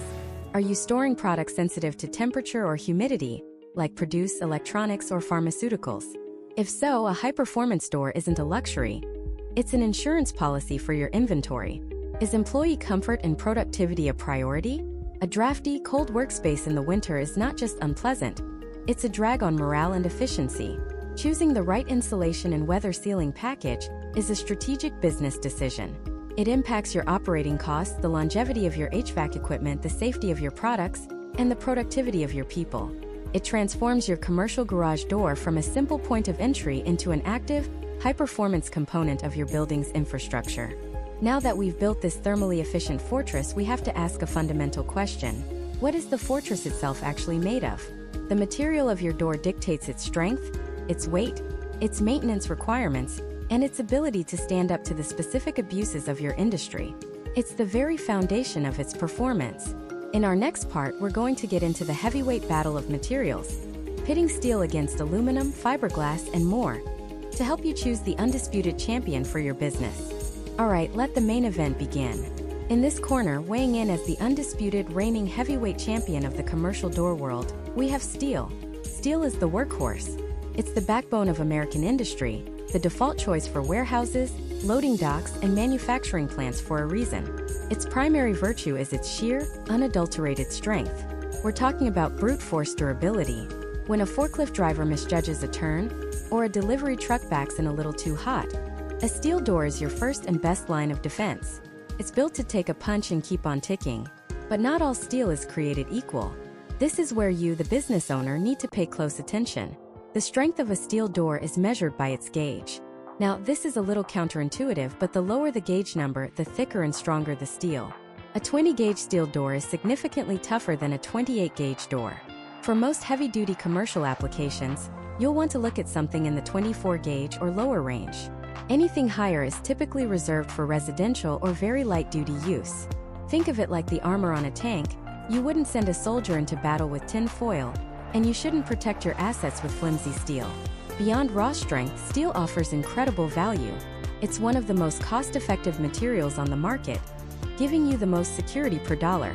A: Are you storing products sensitive to temperature or humidity, like produce, electronics, or pharmaceuticals? If so, a high-performance door isn't a luxury. It's an insurance policy for your inventory. Is employee comfort and productivity a priority? A drafty, cold workspace in the winter is not just unpleasant, it's a drag on morale and efficiency. Choosing the right insulation and weather sealing package is a strategic business decision. It impacts your operating costs, the longevity of your HVAC equipment, the safety of your products, and the productivity of your people. It transforms your commercial garage door from a simple point of entry into an active, high-performance component of your building's infrastructure. Now that we've built this thermally efficient fortress, we have to ask a fundamental question. What is the fortress itself actually made of? The material of your door dictates its strength, its weight, its maintenance requirements, and its ability to stand up to the specific abuses of your industry. It's the very foundation of its performance. In our next part, we're going to get into the heavyweight battle of materials, pitting steel against aluminum, fiberglass, and more, to help you choose the undisputed champion for your business. Alright, let the main event begin. In this corner, weighing in as the undisputed reigning heavyweight champion of the commercial door world, we have steel. Steel is the workhorse. It's the backbone of American industry, the default choice for warehouses, loading docks, and manufacturing plants for a reason. Its primary virtue is its sheer, unadulterated strength. We're talking about brute force durability. When a forklift driver misjudges a turn, or a delivery truck backs in a little too hot, a steel door is your first and best line of defense. It's built to take a punch and keep on ticking. But not all steel is created equal. This is where you, the business owner, need to pay close attention. The strength of a steel door is measured by its gauge. Now, this is a little counterintuitive, but the lower the gauge number, the thicker and stronger the steel. A 20-gauge steel door is significantly tougher than a 28-gauge door. For most heavy-duty commercial applications, you'll want to look at something in the 24-gauge or lower range. Anything higher is typically reserved for residential or very light-duty use. Think of it like the armor on a tank. You wouldn't send a soldier into battle with tin foil, and you shouldn't protect your assets with flimsy steel. Beyond raw strength, steel offers incredible value. It's one of the most cost-effective materials on the market, giving you the most security per dollar.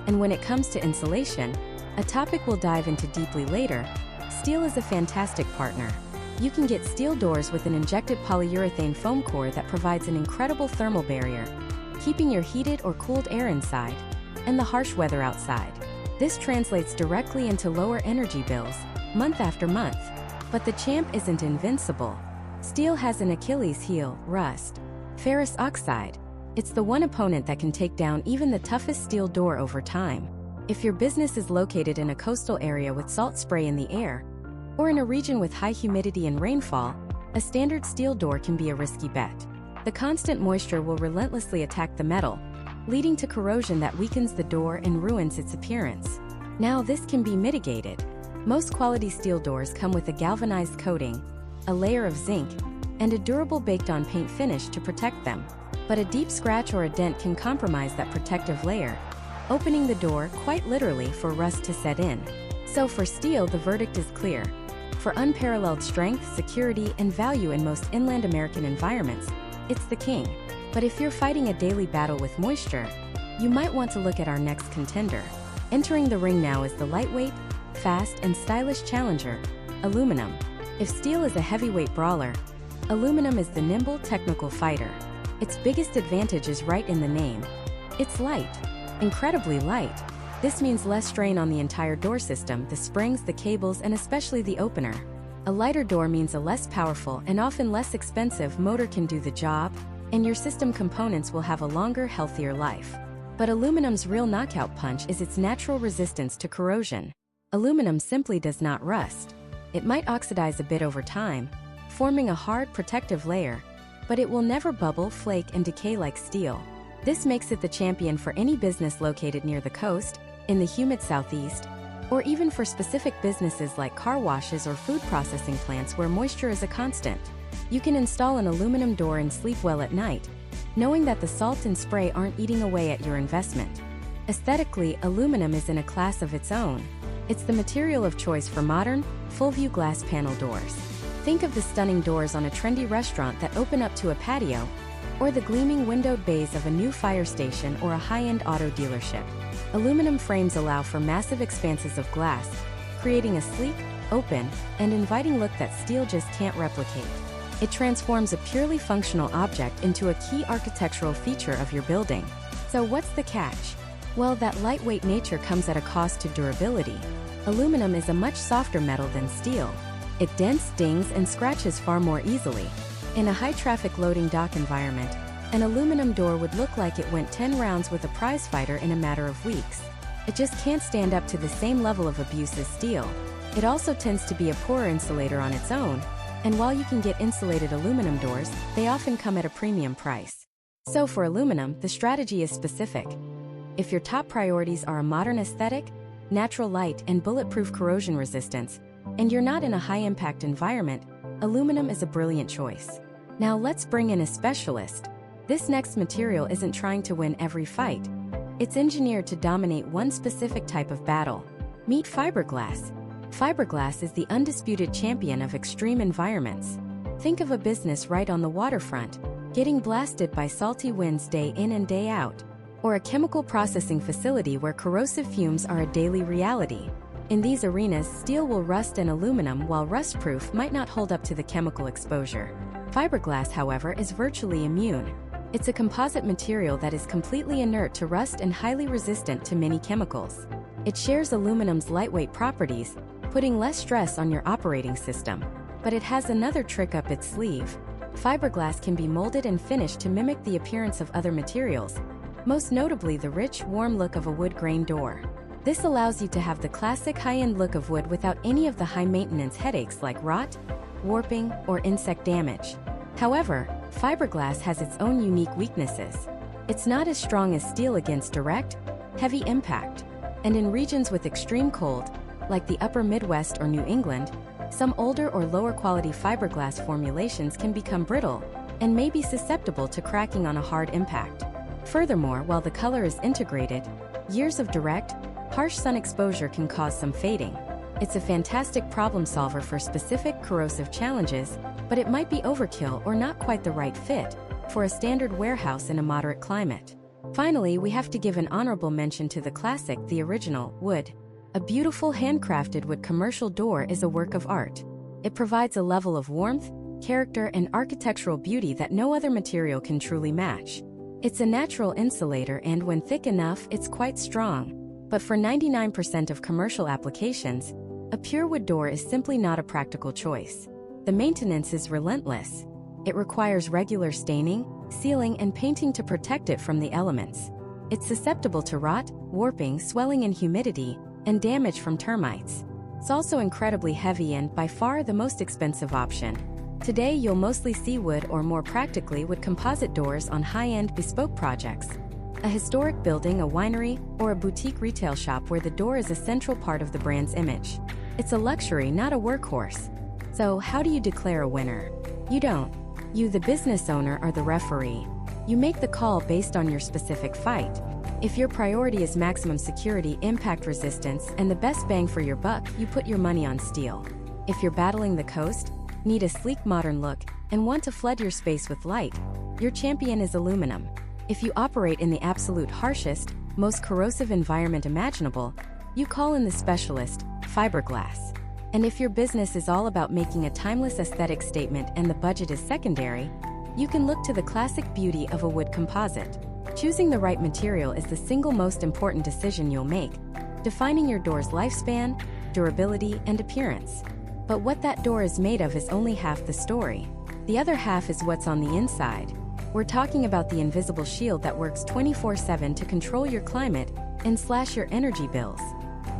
A: And when it comes to insulation, a topic we'll dive into deeply later, steel is a fantastic partner. You can get steel doors with an injected polyurethane foam core that provides an incredible thermal barrier, keeping your heated or cooled air inside, and the harsh weather outside. This translates directly into lower energy bills, month after month. But the champ isn't invincible. Steel has an Achilles heel, rust. Ferrous oxide. It's the one opponent that can take down even the toughest steel door over time. If your business is located in a coastal area with salt spray in the air, or in a region with high humidity and rainfall, a standard steel door can be a risky bet. The constant moisture will relentlessly attack the metal, leading to corrosion that weakens the door and ruins its appearance. Now, this can be mitigated. Most quality steel doors come with a galvanized coating, a layer of zinc, and a durable baked-on paint finish to protect them. But a deep scratch or a dent can compromise that protective layer, opening the door, quite literally, for rust to set in. So for steel, the verdict is clear. For unparalleled strength, security, and value in most inland American environments, it's the king. But if you're fighting a daily battle with moisture, you might want to look at our next contender. Entering the ring now is the lightweight, fast, and stylish challenger, aluminum. If steel is a heavyweight brawler, aluminum is the nimble, technical fighter. Its biggest advantage is right in the name. It's light. Incredibly light. This means less strain on the entire door system, the springs, the cables, and especially the opener. A lighter door means a less powerful and often less expensive motor can do the job, and your system components will have a longer, healthier life. But aluminum's real knockout punch is its natural resistance to corrosion. Aluminum simply does not rust. It might oxidize a bit over time, forming a hard, protective layer, but it will never bubble, flake, and decay like steel. This makes it the champion for any business located near the coast, in the humid southeast, or even for specific businesses like car washes or food processing plants where moisture is a constant. You can install an aluminum door and sleep well at night, knowing that the salt and spray aren't eating away at your investment. Aesthetically, aluminum is in a class of its own. It's the material of choice for modern, full-view glass panel doors. Think of the stunning doors on a trendy restaurant that open up to a patio, or the gleaming windowed bays of a new fire station or a high-end auto dealership. Aluminum frames allow for massive expanses of glass, creating a sleek, open, and inviting look that steel just can't replicate. It transforms a purely functional object into a key architectural feature of your building. So what's the catch? Well, that lightweight nature comes at a cost to durability. Aluminum is a much softer metal than steel. It dents, dings, and scratches far more easily. In a high-traffic loading dock environment, an aluminum door would look like it went 10 rounds with a prizefighter in a matter of weeks. It just can't stand up to the same level of abuse as steel. It also tends to be a poorer insulator on its own, and while you can get insulated aluminum doors, they often come at a premium price. So for aluminum, the strategy is specific. If your top priorities are a modern aesthetic, natural light, and bulletproof corrosion resistance, and you're not in a high-impact environment, aluminum is a brilliant choice. Now let's bring in a specialist. This next material isn't trying to win every fight. It's engineered to dominate one specific type of battle. Meet fiberglass. Fiberglass is the undisputed champion of extreme environments. Think of a business right on the waterfront, getting blasted by salty winds day in and day out, or a chemical processing facility where corrosive fumes are a daily reality. In these arenas, steel will rust and aluminum, while rust-proof, might not hold up to the chemical exposure. Fiberglass, however, is virtually immune. It's a composite material that is completely inert to rust and highly resistant to many chemicals. It shares aluminum's lightweight properties, putting less stress on your operating system. But it has another trick up its sleeve. Fiberglass can be molded and finished to mimic the appearance of other materials, most notably the rich, warm look of a wood grain door. This allows you to have the classic high-end look of wood without any of the high-maintenance headaches like rot, warping, or insect damage. However, fiberglass has its own unique weaknesses. It's not as strong as steel against direct, heavy impact. And in regions with extreme cold, like the upper Midwest or New England, some older or lower-quality fiberglass formulations can become brittle and may be susceptible to cracking on a hard impact. Furthermore, while the color is integrated, years of direct, harsh sun exposure can cause some fading. It's a fantastic problem solver for specific corrosive challenges, but it might be overkill or not quite the right fit for a standard warehouse in a moderate climate. Finally, we have to give an honorable mention to the classic, the original, wood. A beautiful handcrafted wood commercial door is a work of art. It provides a level of warmth, character, and architectural beauty that no other material can truly match. It's a natural insulator, and when thick enough, it's quite strong. But for 99% of commercial applications, a pure wood door is simply not a practical choice. The maintenance is relentless. It requires regular staining, sealing, and painting to protect it from the elements. It's susceptible to rot, warping, swelling, and humidity, and damage from termites. It's also incredibly heavy and, by far, the most expensive option. Today, you'll mostly see wood, or more practically, wood composite doors on high-end bespoke projects. A historic building, a winery, or a boutique retail shop where the door is a central part of the brand's image. It's a luxury, not a workhorse. So, how do you declare a winner? You don't. You, the business owner, are the referee. You make the call based on your specific fight. If your priority is maximum security, impact resistance, and the best bang for your buck, you put your money on steel. If you're battling the coast, need a sleek modern look, and want to flood your space with light, your champion is aluminum. If you operate in the absolute harshest, most corrosive environment imaginable, you call in the specialist, fiberglass. And if your business is all about making a timeless aesthetic statement and the budget is secondary, you can look to the classic beauty of a wood composite. Choosing the right material is the single most important decision you'll make, defining your door's lifespan, durability, and appearance. But what that door is made of is only half the story. The other half is what's on the inside. We're talking about the invisible shield that works 24/7 to control your climate and slash your energy bills.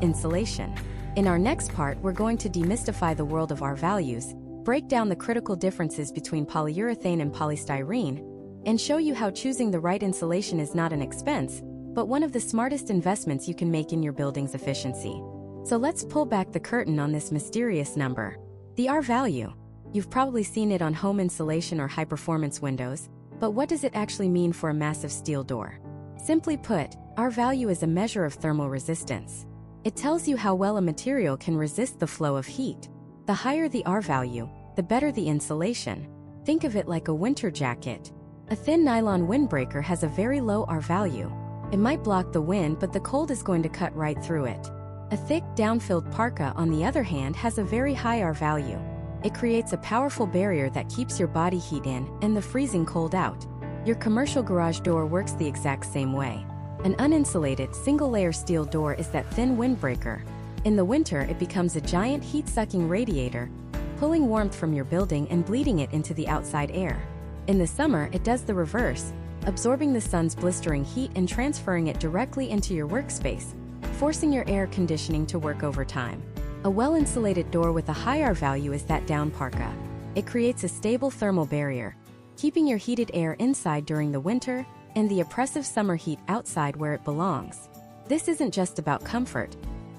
A: Insulation. In our next part, we're going to demystify the world of our values, break down the critical differences between polyurethane and polystyrene, and show you how choosing the right insulation is not an expense, but one of the smartest investments you can make in your building's efficiency. So let's pull back the curtain on this mysterious number, the R value. You've probably seen it on home insulation or high-performance windows, but what does it actually mean for a massive steel door? Simply put, R value is a measure of thermal resistance. It tells you how well a material can resist the flow of heat. The higher the R value, the better the insulation. Think of it like a winter jacket. A thin nylon windbreaker has a very low R value. It might block the wind, but the cold is going to cut right through it. A thick, down-filled parka, on the other hand, has a very high R value. It creates a powerful barrier that keeps your body heat in and the freezing cold out. Your commercial garage door works the exact same way. An uninsulated, single-layer steel door is that thin windbreaker. In the winter, it becomes a giant heat-sucking radiator, pulling warmth from your building and bleeding it into the outside air. In the summer, it does the reverse, absorbing the sun's blistering heat and transferring it directly into your workspace, forcing your air conditioning to work overtime. A well-insulated door with a high R value is that down parka. It creates a stable thermal barrier, keeping your heated air inside during the winter and the oppressive summer heat outside where it belongs. This isn't just about comfort.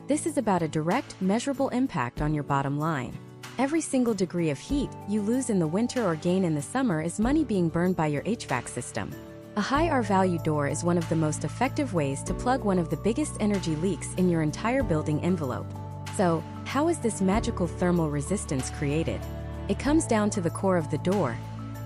A: This is about a direct, measurable impact on your bottom line. Every single degree of heat you lose in the winter or gain in the summer is money being burned by your HVAC system. A high R value door is one of the most effective ways to plug one of the biggest energy leaks in your entire building envelope. So, how is this magical thermal resistance created? It comes down to the core of the door,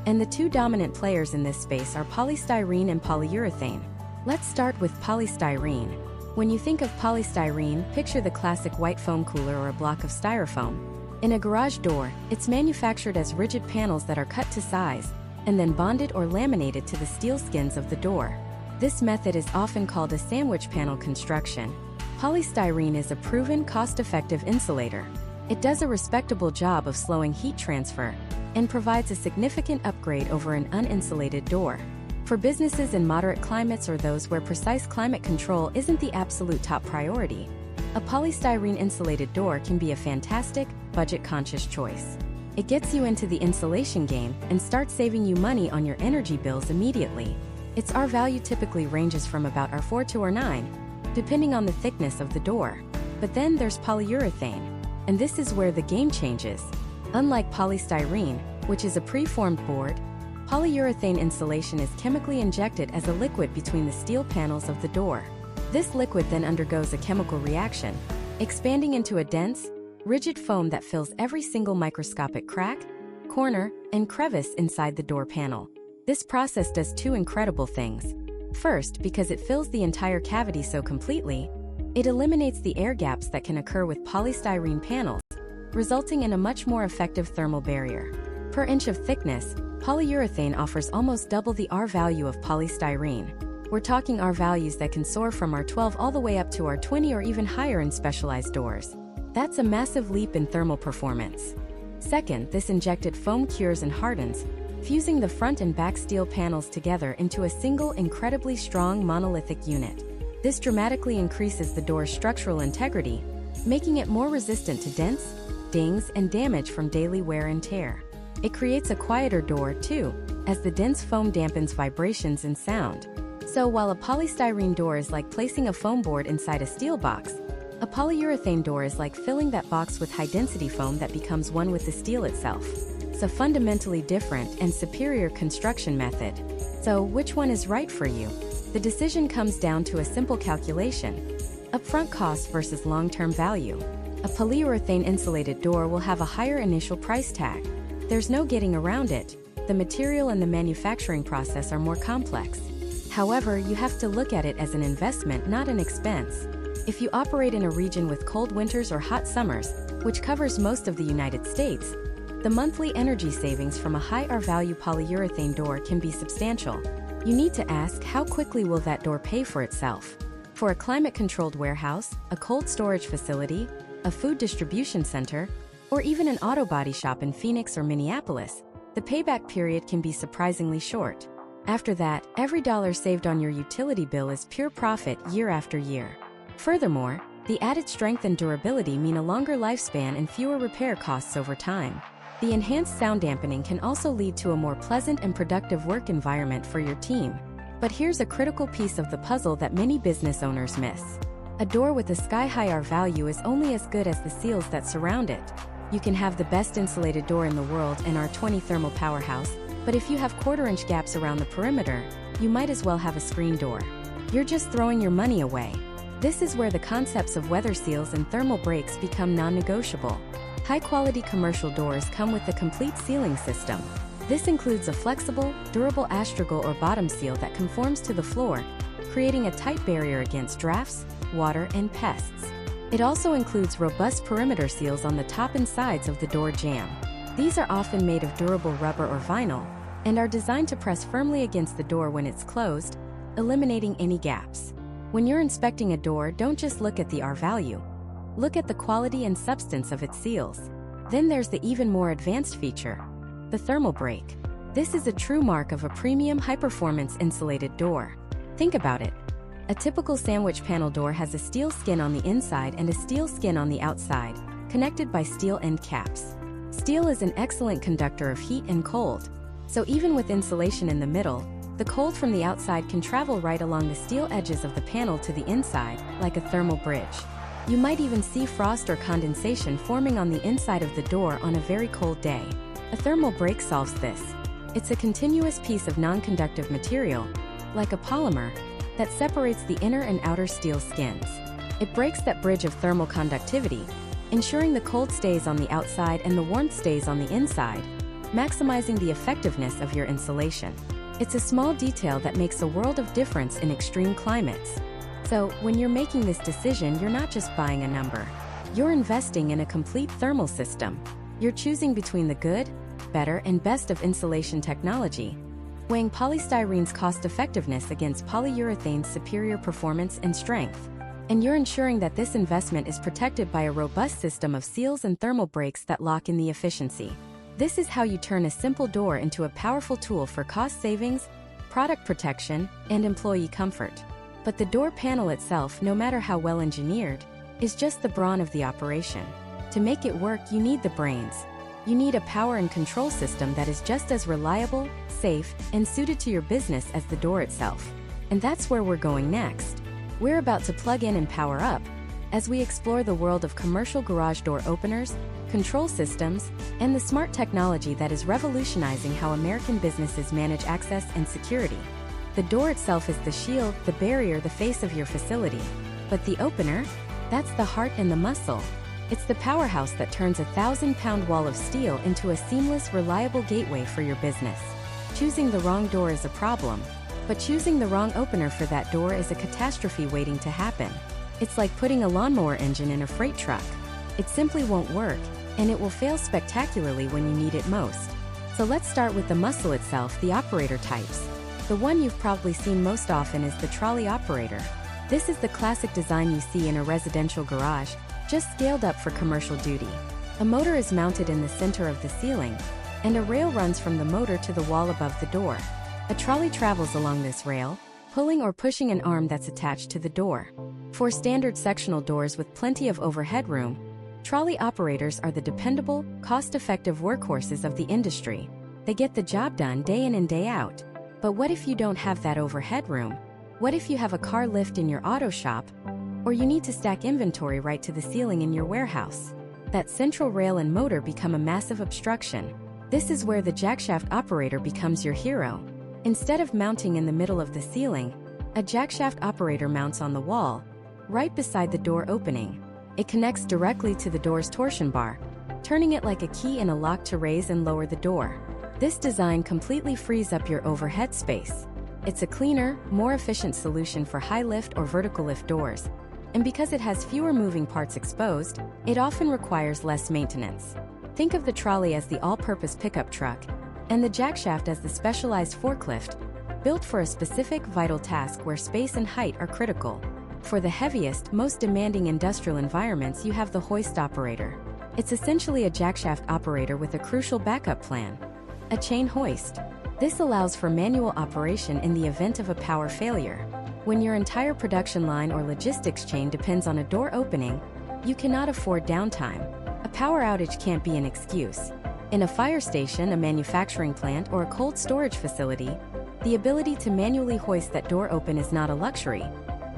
A: and the two dominant players in this space are polystyrene and polyurethane. Let's start with polystyrene. When you think of polystyrene, picture the classic white foam cooler or a block of styrofoam. In a garage door, it's manufactured as rigid panels that are cut to size, and then bonded or laminated to the steel skins of the door. This method is often called a sandwich panel construction. Polystyrene is a proven, cost-effective insulator. It does a respectable job of slowing heat transfer and provides a significant upgrade over an uninsulated door. For businesses in moderate climates or those where precise climate control isn't the absolute top priority, a polystyrene insulated door can be a fantastic, budget-conscious choice. It gets you into the insulation game and starts saving you money on your energy bills immediately. Its R value typically ranges from about R4 to R9, depending on the thickness of the door. But then there's polyurethane, and this is where the game changes. Unlike polystyrene, which is a pre-formed board, polyurethane insulation is chemically injected as a liquid between the steel panels of the door. This liquid then undergoes a chemical reaction, expanding into a dense, rigid foam that fills every single microscopic crack, corner, and crevice inside the door panel. This process does two incredible things. First, because it fills the entire cavity so completely, it eliminates the air gaps that can occur with polystyrene panels, resulting in a much more effective thermal barrier. Per inch of thickness, polyurethane offers almost double the R value of polystyrene. We're talking R values that can soar from R12 all the way up to R20 or even higher in specialized doors. That's a massive leap in thermal performance. Second, this injected foam cures and hardens, fusing the front and back steel panels together into a single, incredibly strong monolithic unit. This dramatically increases the door's structural integrity, making it more resistant to dents, dings, and damage from daily wear and tear. It creates a quieter door, too, as the dense foam dampens vibrations and sound. So while a polystyrene door is like placing a foam board inside a steel box, a polyurethane door is like filling that box with high-density foam that becomes one with the steel itself. It's a fundamentally different and superior construction method. So which one is right for you? The decision comes down to a simple calculation: upfront cost versus long-term value. A polyurethane insulated door will have a higher initial price tag. There's no getting around it. The material and the manufacturing process are more complex. However, you have to look at it as an investment, not an expense. If you operate in a region with cold winters or hot summers, which covers most of the United States, the monthly energy savings from a high R value polyurethane door can be substantial. You need to ask, how quickly will that door pay for itself? For a climate-controlled warehouse, a cold storage facility, a food distribution center, or even an auto body shop in Phoenix or Minneapolis, the payback period can be surprisingly short. After that, every dollar saved on your utility bill is pure profit year after year. Furthermore, the added strength and durability mean a longer lifespan and fewer repair costs over time. The enhanced sound dampening can also lead to a more pleasant and productive work environment for your team. But here's a critical piece of the puzzle that many business owners miss. A door with a sky-high R value is only as good as the seals that surround it. You can have the best insulated door in the world and R20 thermal powerhouse, but if you have quarter-inch gaps around the perimeter, you might as well have a screen door. You're just throwing your money away. This is where the concepts of weather seals and thermal breaks become non-negotiable. High-quality commercial doors come with a complete sealing system. This includes a flexible, durable astragal or bottom seal that conforms to the floor, creating a tight barrier against drafts, water, and pests. It also includes robust perimeter seals on the top and sides of the door jamb. These are often made of durable rubber or vinyl, and are designed to press firmly against the door when it's closed, eliminating any gaps. When you're inspecting a door, don't just look at the R value. Look at the quality and substance of its seals. Then there's the even more advanced feature, the thermal break. This is a true mark of a premium high-performance insulated door. Think about it. A typical sandwich panel door has a steel skin on the inside and a steel skin on the outside, connected by steel end caps. Steel is an excellent conductor of heat and cold, so even with insulation in the middle, the cold from the outside can travel right along the steel edges of the panel to the inside, like a thermal bridge. You might even see frost or condensation forming on the inside of the door on a very cold day. A thermal break solves this. It's a continuous piece of non-conductive material, like a polymer, that separates the inner and outer steel skins. It breaks that bridge of thermal conductivity, ensuring the cold stays on the outside and the warmth stays on the inside, maximizing the effectiveness of your insulation. It's a small detail that makes a world of difference in extreme climates. So, when you're making this decision, you're not just buying a number. You're investing in a complete thermal system. You're choosing between the good, better, and best of insulation technology, weighing polystyrene's cost-effectiveness against polyurethane's superior performance and strength. And you're ensuring that this investment is protected by a robust system of seals and thermal breaks that lock in the efficiency. This is how you turn a simple door into a powerful tool for cost savings, product protection, and employee comfort. But the door panel itself, no matter how well engineered, is just the brawn of the operation. To make it work, you need the brains. You need a power and control system that is just as reliable, safe, and suited to your business as the door itself. And that's where we're going next. We're about to plug in and power up as we explore the world of commercial garage door openers, control systems, and the smart technology that is revolutionizing how American businesses manage access and security. The door itself is the shield, the barrier, the face of your facility. But the opener? That's the heart and the muscle. It's the powerhouse that turns a 1,000-pound wall of steel into a seamless, reliable gateway for your business. Choosing the wrong door is a problem, but choosing the wrong opener for that door is a catastrophe waiting to happen. It's like putting a lawnmower engine in a freight truck. It simply won't work, and it will fail spectacularly when you need it most. So let's start with the muscle itself, the operator types. The one you've probably seen most often is the trolley operator. This is the classic design you see in a residential garage, just scaled up for commercial duty. A motor is mounted in the center of the ceiling, and a rail runs from the motor to the wall above the door. A trolley travels along this rail, pulling or pushing an arm that's attached to the door. For standard sectional doors with plenty of overhead room, trolley operators are the dependable, cost-effective workhorses of the industry. They get the job done day in and day out. But what if you don't have that overhead room? What if you have a car lift in your auto shop, or you need to stack inventory right to the ceiling in your warehouse? That central rail and motor become a massive obstruction. This is where the jackshaft operator becomes your hero. Instead of mounting in the middle of the ceiling, a jackshaft operator mounts on the wall, right beside the door opening. It connects directly to the door's torsion bar, turning it like a key in a lock to raise and lower the door. This design completely frees up your overhead space. It's a cleaner, more efficient solution for high lift or vertical lift doors. And because it has fewer moving parts exposed, it often requires less maintenance. Think of the trolley as the all-purpose pickup truck, and the jackshaft as the specialized forklift, built for a specific vital task where space and height are critical. For the heaviest, most demanding industrial environments, you have the hoist operator. It's essentially a jackshaft operator with a crucial backup plan: a chain hoist. This allows for manual operation in the event of a power failure. When your entire production line or logistics chain depends on a door opening, you cannot afford downtime. A power outage can't be an excuse. In a fire station, a manufacturing plant, or a cold storage facility, the ability to manually hoist that door open is not a luxury.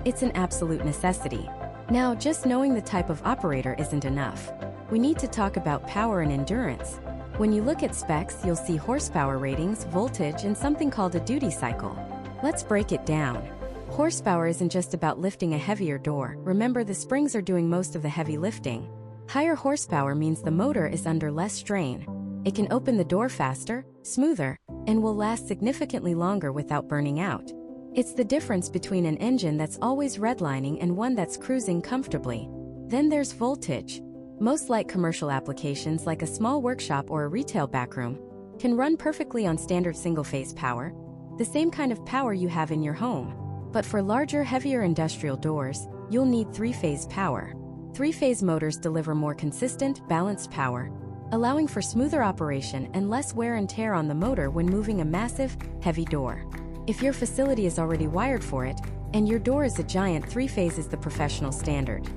A: It's an absolute necessity. Now, just knowing the type of operator isn't enough. We need to talk about power and endurance. When you look at specs, you'll see horsepower ratings, voltage, and something called a duty cycle. Let's break it down. Horsepower isn't just about lifting a heavier door. Remember, the springs are doing most of the heavy lifting. Higher horsepower means the motor is under less strain. It can open the door faster, smoother, and will last significantly longer without burning out. It's the difference between an engine that's always redlining and one that's cruising comfortably. Then there's voltage. Most light commercial applications, like a small workshop or a retail backroom, can run perfectly on standard single-phase power, the same kind of power you have in your home. But for larger, heavier industrial doors, you'll need three-phase power. Three-phase motors deliver more consistent, balanced power, allowing for smoother operation and less wear and tear on the motor when moving a massive, heavy door. If your facility is already wired for it, and your door is a giant, three-phase is the professional standard.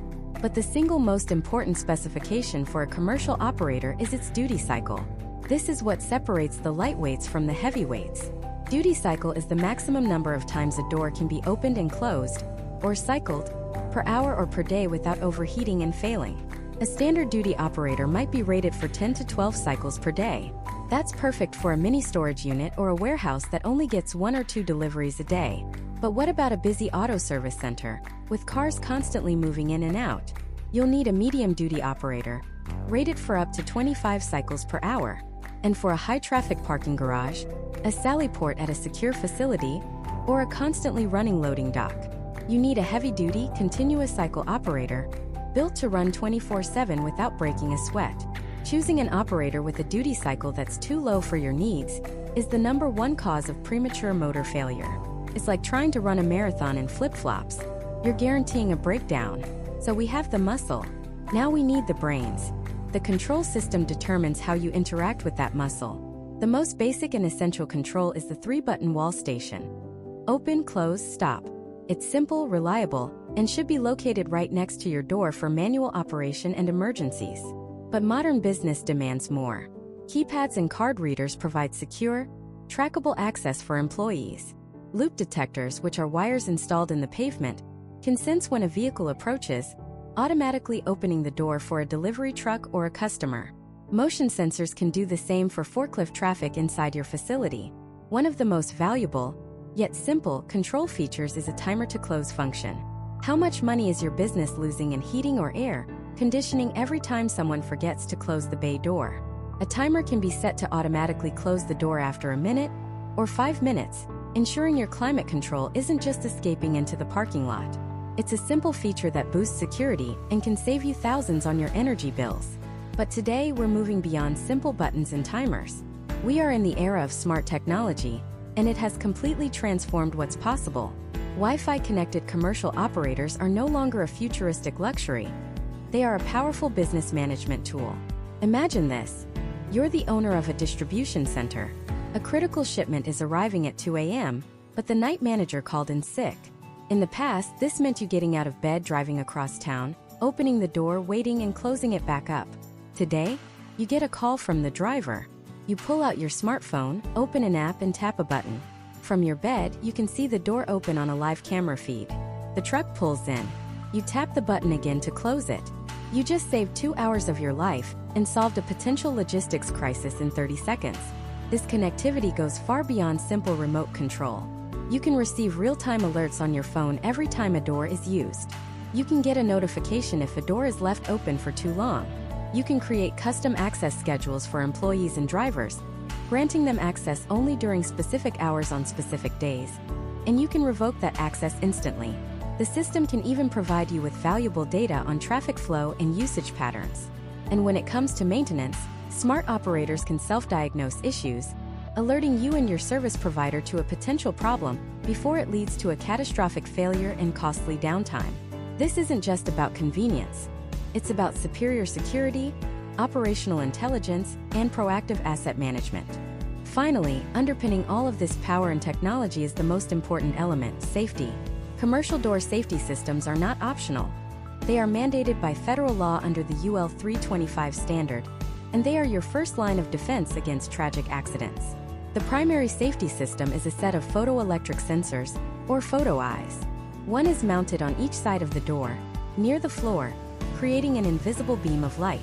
A: But the single most important specification for a commercial operator is its duty cycle. This is what separates the lightweights from the heavyweights. Duty cycle is the maximum number of times a door can be opened and closed, or cycled, per hour or per day without overheating and failing. A standard duty operator might be rated for 10 to 12 cycles per day. That's perfect for a mini storage unit or a warehouse that only gets 1 or 2 deliveries a day. But what about a busy auto service center, with cars constantly moving in and out? You'll need a medium-duty operator, rated for up to 25 cycles per hour. And for a high-traffic parking garage, a sally port at a secure facility, or a constantly running loading dock, you need a heavy-duty, continuous cycle operator, built to run 24/7 without breaking a sweat. Choosing an operator with a duty cycle that's too low for your needs is the #1 cause of premature motor failure. It's like trying to run a marathon in flip-flops. You're guaranteeing a breakdown. So we have the muscle. Now we need the brains. The control system determines how you interact with that muscle. The most basic and essential control is the 3-button wall station. Open, close, stop. It's simple, reliable, and should be located right next to your door for manual operation and emergencies. But modern business demands more. Keypads and card readers provide secure, trackable access for employees. Loop detectors, which are wires installed in the pavement, can sense when a vehicle approaches, automatically opening the door for a delivery truck or a customer. Motion sensors can do the same for forklift traffic inside your facility. One of the most valuable, yet simple, control features is a timer-to-close function. How much money is your business losing in heating or air conditioning every time someone forgets to close the bay door? A timer can be set to automatically close the door after a minute or 5 minutes, ensuring your climate control isn't just escaping into the parking lot. It's a simple feature that boosts security and can save you thousands on your energy bills. But today we're moving beyond simple buttons and timers. We are in the era of smart technology, and it has completely transformed what's possible. Wi-Fi connected commercial operators are no longer a futuristic luxury. They are a powerful business management tool. Imagine this. You're the owner of a distribution center. A critical shipment is arriving at 2 a.m., but the night manager called in sick. In the past, this meant you getting out of bed, driving across town, opening the door, waiting, and closing it back up. Today, you get a call from the driver. You pull out your smartphone, open an app, and tap a button. From your bed, you can see the door open on a live camera feed. The truck pulls in. You tap the button again to close it. You just saved 2 hours of your life and solved a potential logistics crisis in 30 seconds. This connectivity goes far beyond simple remote control. You can receive real-time alerts on your phone every time a door is used. You can get a notification if a door is left open for too long. You can create custom access schedules for employees and drivers, granting them access only during specific hours on specific days. And you can revoke that access instantly. The system can even provide you with valuable data on traffic flow and usage patterns. And when it comes to maintenance, smart operators can self-diagnose issues, alerting you and your service provider to a potential problem before it leads to a catastrophic failure and costly downtime. This isn't just about convenience. It's about superior security, operational intelligence, and proactive asset management. Finally, underpinning all of this power and technology is the most important element: safety. Commercial door safety systems are not optional. They are mandated by federal law under the UL 325 standard, and they are your first line of defense against tragic accidents. The primary safety system is a set of photoelectric sensors, or photo eyes. One is mounted on each side of the door, near the floor, creating an invisible beam of light.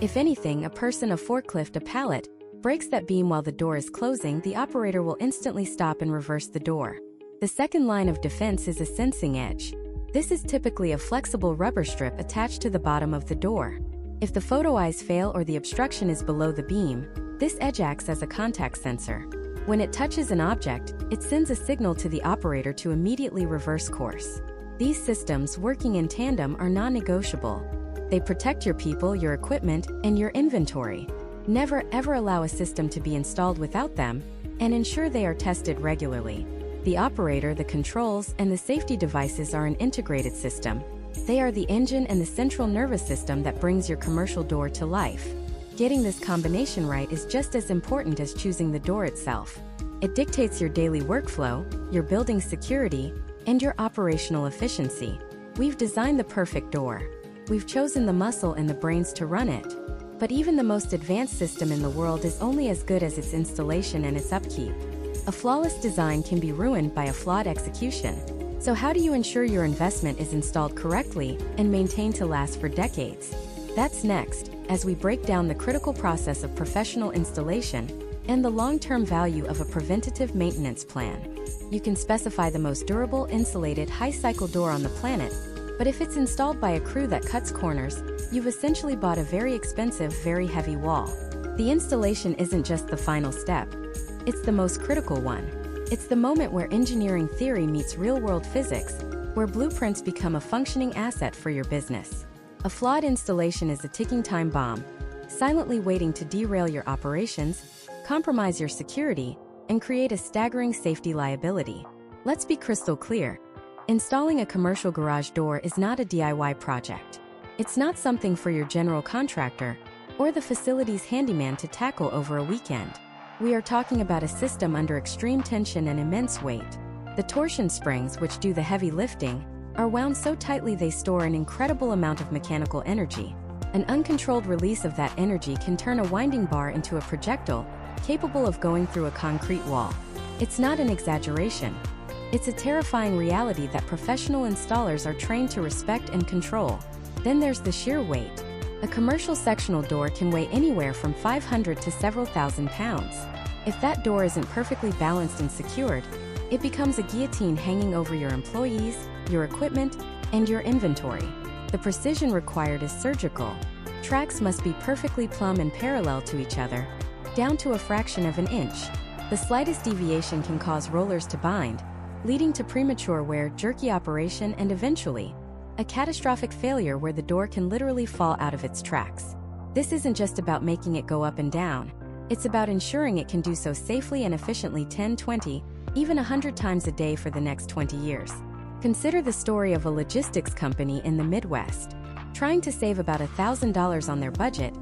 A: If anything, a person, a forklift, a pallet, breaks that beam while the door is closing, the operator will instantly stop and reverse the door. The second line of defense is a sensing edge. This is typically a flexible rubber strip attached to the bottom of the door. If the photo eyes fail or the obstruction is below the beam, this edge acts as a contact sensor. When it touches an object, it sends a signal to the operator to immediately reverse course. These systems, working in tandem, are non-negotiable. They protect your people, your equipment, and your inventory. Never ever allow a system to be installed without them, and ensure they are tested regularly. The operator, the controls, and the safety devices are an integrated system. They are the engine and the central nervous system that brings your commercial door to life. Getting this combination right is just as important as choosing the door itself. It dictates your daily workflow, your building security, and your operational efficiency. We've designed the perfect door. We've chosen the muscle and the brains to run it. But even the most advanced system in the world is only as good as its installation and its upkeep. A flawless design can be ruined by a flawed execution. So how do you ensure your investment is installed correctly and maintained to last for decades? That's next, as we break down the critical process of professional installation and the long-term value of a preventative maintenance plan. You can specify the most durable, insulated, high-cycle door on the planet, but if it's installed by a crew that cuts corners, you've essentially bought a very expensive, very heavy wall. The installation isn't just the final step. It's the most critical one. It's the moment where engineering theory meets real-world physics, where blueprints become a functioning asset for your business. A flawed installation is a ticking time bomb, silently waiting to derail your operations, compromise your security, and create a staggering safety liability. Let's be crystal clear. Installing a commercial garage door is not a DIY project. It's not something for your general contractor or the facility's handyman to tackle over a weekend. We are talking about a system under extreme tension and immense weight. The torsion springs, which do the heavy lifting, are wound so tightly they store an incredible amount of mechanical energy. An uncontrolled release of that energy can turn a winding bar into a projectile, capable of going through a concrete wall. It's not an exaggeration. It's a terrifying reality that professional installers are trained to respect and control. Then there's the sheer weight. A commercial sectional door can weigh anywhere from 500 to several thousand pounds. If that door isn't perfectly balanced and secured, it becomes a guillotine hanging over your employees, your equipment, and your inventory. The precision required is surgical. Tracks must be perfectly plumb and parallel to each other, down to a fraction of an inch. The slightest deviation can cause rollers to bind, leading to premature wear, jerky operation, and eventually, a catastrophic failure where the door can literally fall out of its tracks. This isn't just about making it go up and down. It's about ensuring it can do so safely and efficiently 10, 20, even 100 times a day for the next 20 years. Consider the story of a logistics company in the Midwest. Trying to save about $1,000 on their budget,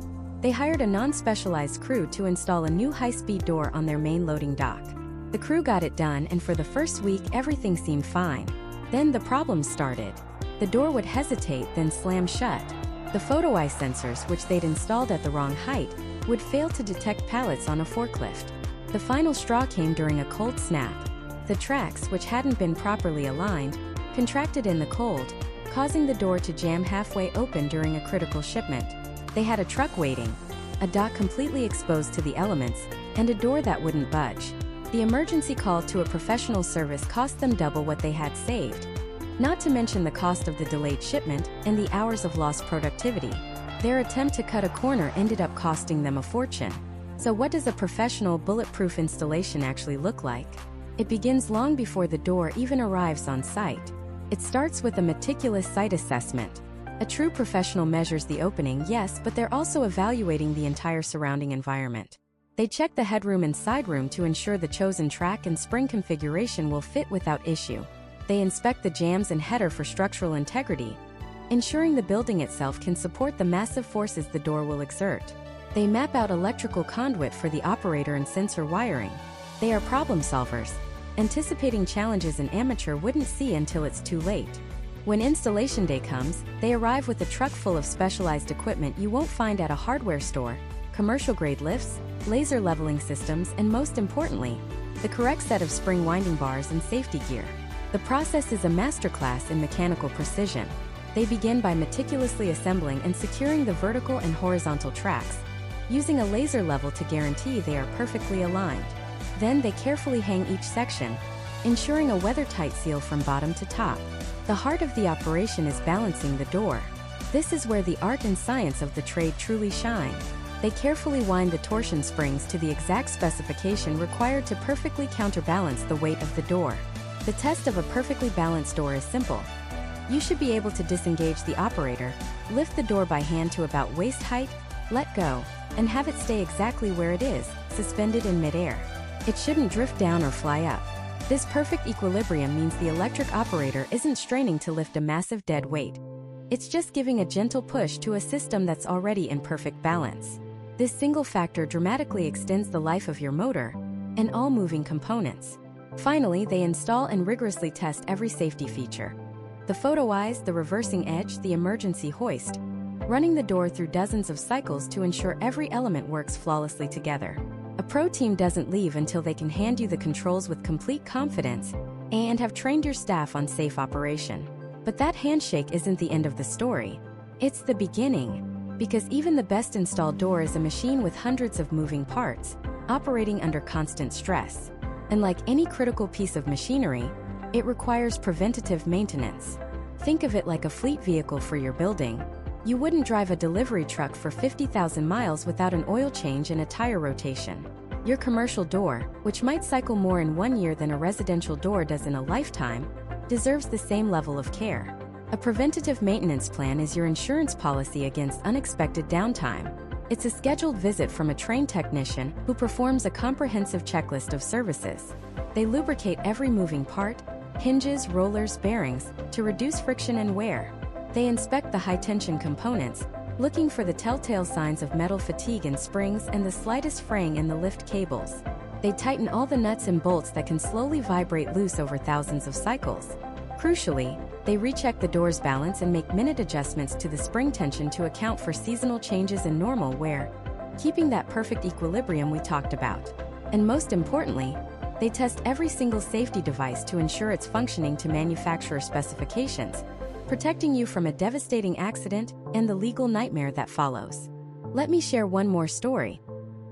A: they hired a non-specialized crew to install a new high-speed door on their main loading dock. The crew got it done, and for the first week, everything seemed fine. Then the problems started. The door would hesitate, then slam shut. The photo eye sensors, which they'd installed at the wrong height, would fail to detect pallets on a forklift. The final straw came during a cold snap. The tracks, which hadn't been properly aligned, contracted in the cold, causing the door to jam halfway open during a critical shipment. They had a truck waiting, a dock completely exposed to the elements, and a door that wouldn't budge. The emergency call to a professional service cost them double what they had saved. Not to mention the cost of the delayed shipment and the hours of lost productivity. Their attempt to cut a corner ended up costing them a fortune. So what does a professional bulletproof installation actually look like? It begins long before the door even arrives on site. It starts with a meticulous site assessment. A true professional measures the opening, yes, but they're also evaluating the entire surrounding environment. They check the headroom and side room to ensure the chosen track and spring configuration will fit without issue. They inspect the jambs and header for structural integrity, ensuring the building itself can support the massive forces the door will exert. They map out electrical conduit for the operator and sensor wiring. They are problem solvers, anticipating challenges an amateur wouldn't see until it's too late. When installation day comes, they arrive with a truck full of specialized equipment you won't find at a hardware store, commercial-grade lifts, laser leveling systems, and most importantly, the correct set of spring winding bars and safety gear. The process is a masterclass in mechanical precision. They begin by meticulously assembling and securing the vertical and horizontal tracks, using a laser level to guarantee they are perfectly aligned. Then they carefully hang each section, ensuring a weather-tight seal from bottom to top. The heart of the operation is balancing the door. This is where the art and science of the trade truly shine. They carefully wind the torsion springs to the exact specification required to perfectly counterbalance the weight of the door. The test of a perfectly balanced door is simple. You should be able to disengage the operator, lift the door by hand to about waist height, let go, and have it stay exactly where it is, suspended in midair. It shouldn't drift down or fly up. This perfect equilibrium means the electric operator isn't straining to lift a massive dead weight. It's just giving a gentle push to a system that's already in perfect balance. This single factor dramatically extends the life of your motor and all moving components. Finally, they install and rigorously test every safety feature. The photo eyes, the reversing edge, the emergency hoist, running the door through dozens of cycles to ensure every element works flawlessly together. A pro team doesn't leave until they can hand you the controls with complete confidence and have trained your staff on safe operation. But that handshake isn't the end of the story. It's the beginning, because even the best installed door is a machine with hundreds of moving parts, operating under constant stress. And like any critical piece of machinery, it requires preventative maintenance. Think of it like a fleet vehicle for your building. You wouldn't drive a delivery truck for 50,000 miles without an oil change and a tire rotation. Your commercial door, which might cycle more in 1 year than a residential door does in a lifetime, deserves the same level of care. A preventative maintenance plan is your insurance policy against unexpected downtime. It's a scheduled visit from a trained technician who performs a comprehensive checklist of services. They lubricate every moving part, hinges, rollers, bearings, to reduce friction and wear. They inspect the high-tension components, looking for the telltale signs of metal fatigue in springs and the slightest fraying in the lift cables. They tighten all the nuts and bolts that can slowly vibrate loose over thousands of cycles. Crucially, they recheck the door's balance and make minute adjustments to the spring tension to account for seasonal changes in normal wear, keeping that perfect equilibrium we talked about. And most importantly, they test every single safety device to ensure it's functioning to manufacturer specifications, protecting you from a devastating accident and the legal nightmare that follows. Let me share one more story.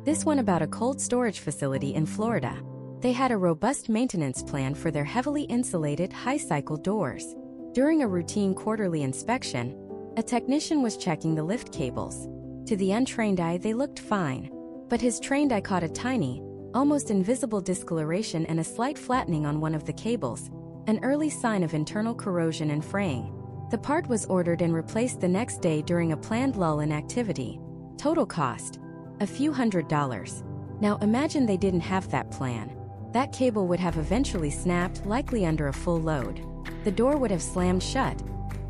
A: This one about a cold storage facility in Florida. They had a robust maintenance plan for their heavily insulated high-cycle doors. During a routine quarterly inspection, a technician was checking the lift cables. To the untrained eye, they looked fine, but his trained eye caught a tiny, almost invisible discoloration and a slight flattening on one of the cables, an early sign of internal corrosion and fraying. The part was ordered and replaced the next day during a planned lull in activity. Total cost: a few $100s. Now imagine they didn't have that plan. That cable would have eventually snapped, likely under a full load. The door would have slammed shut,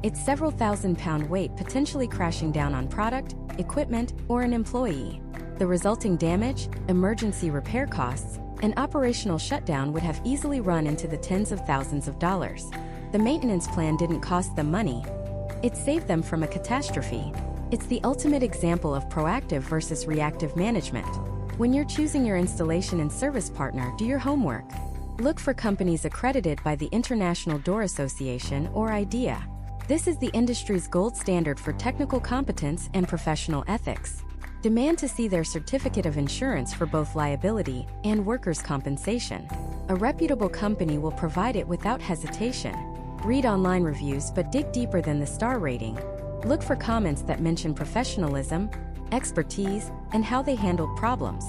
A: its several thousand-pound weight potentially crashing down on product, equipment, or an employee. The resulting damage, emergency repair costs, and operational shutdown would have easily run into the tens of thousands of dollars. The maintenance plan didn't cost them money. It saved them from a catastrophe. It's the ultimate example of proactive versus reactive management. When you're choosing your installation and service partner, do your homework. Look for companies accredited by the International Door Association or IDEA. This is the industry's gold standard for technical competence and professional ethics. Demand to see their certificate of insurance for both liability and workers' compensation. A reputable company will provide it without hesitation. Read online reviews but dig deeper than the star rating. Look for comments that mention professionalism, expertise, and how they handled problems.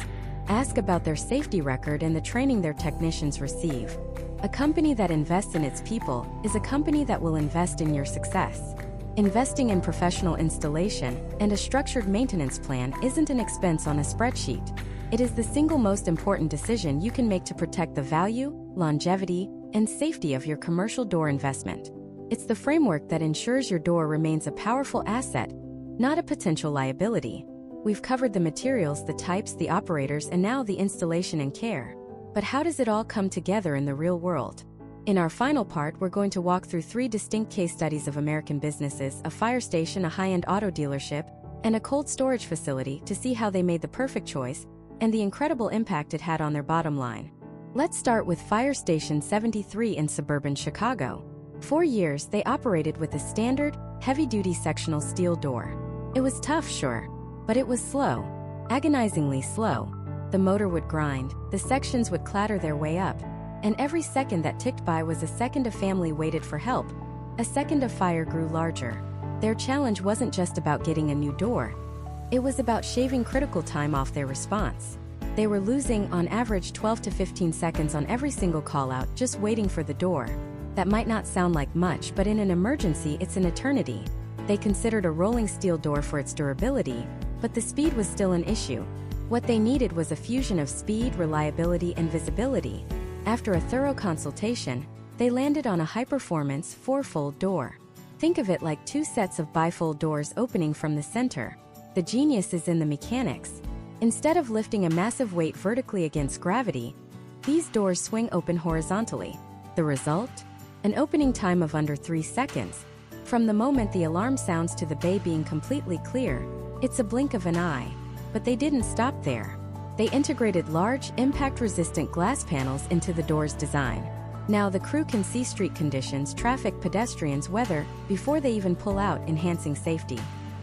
A: Ask about their safety record and the training their technicians receive. A company that invests in its people is a company that will invest in your success. Investing in professional installation and a structured maintenance plan isn't an expense on a spreadsheet. It is the single most important decision you can make to protect the value, longevity, and safety of your commercial door investment. It's the framework that ensures your door remains a powerful asset, not a potential liability. We've covered the materials, the types, the operators, and now the installation and care. But how does it all come together in the real world? In our final part, we're going to walk through 3 distinct case studies of American businesses: a fire station, a high-end auto dealership, and a cold storage facility, to see how they made the perfect choice and the incredible impact it had on their bottom line. Let's start with Fire Station 73 in suburban Chicago. 4 years, they operated with a standard, heavy-duty sectional steel door. It was tough, sure, but it was slow, agonizingly slow. The motor would grind, the sections would clatter their way up, and every second that ticked by was a second a family waited for help, a second a fire grew larger. Their challenge wasn't just about getting a new door. It was about shaving critical time off their response. They were losing, on average, 12 to 15 seconds on every single call-out just waiting for the door. That might not sound like much, but in an emergency, it's an eternity. They considered a rolling steel door for its durability, but the speed was still an issue. What they needed was a fusion of speed, reliability, and visibility. After a thorough consultation, they landed on a high-performance 4-fold door. Think of it like 2 sets of bifold doors opening from the center. The genius is in the mechanics. Instead of lifting a massive weight vertically against gravity, these doors swing open horizontally. The result? An opening time of under 3 seconds. From the moment the alarm sounds to the bay being completely clear, it's a blink of an eye. But they didn't stop there. They integrated large, impact-resistant glass panels into the door's design. Now the crew can see street conditions, traffic, pedestrians, weather, before they even pull out, enhancing safety.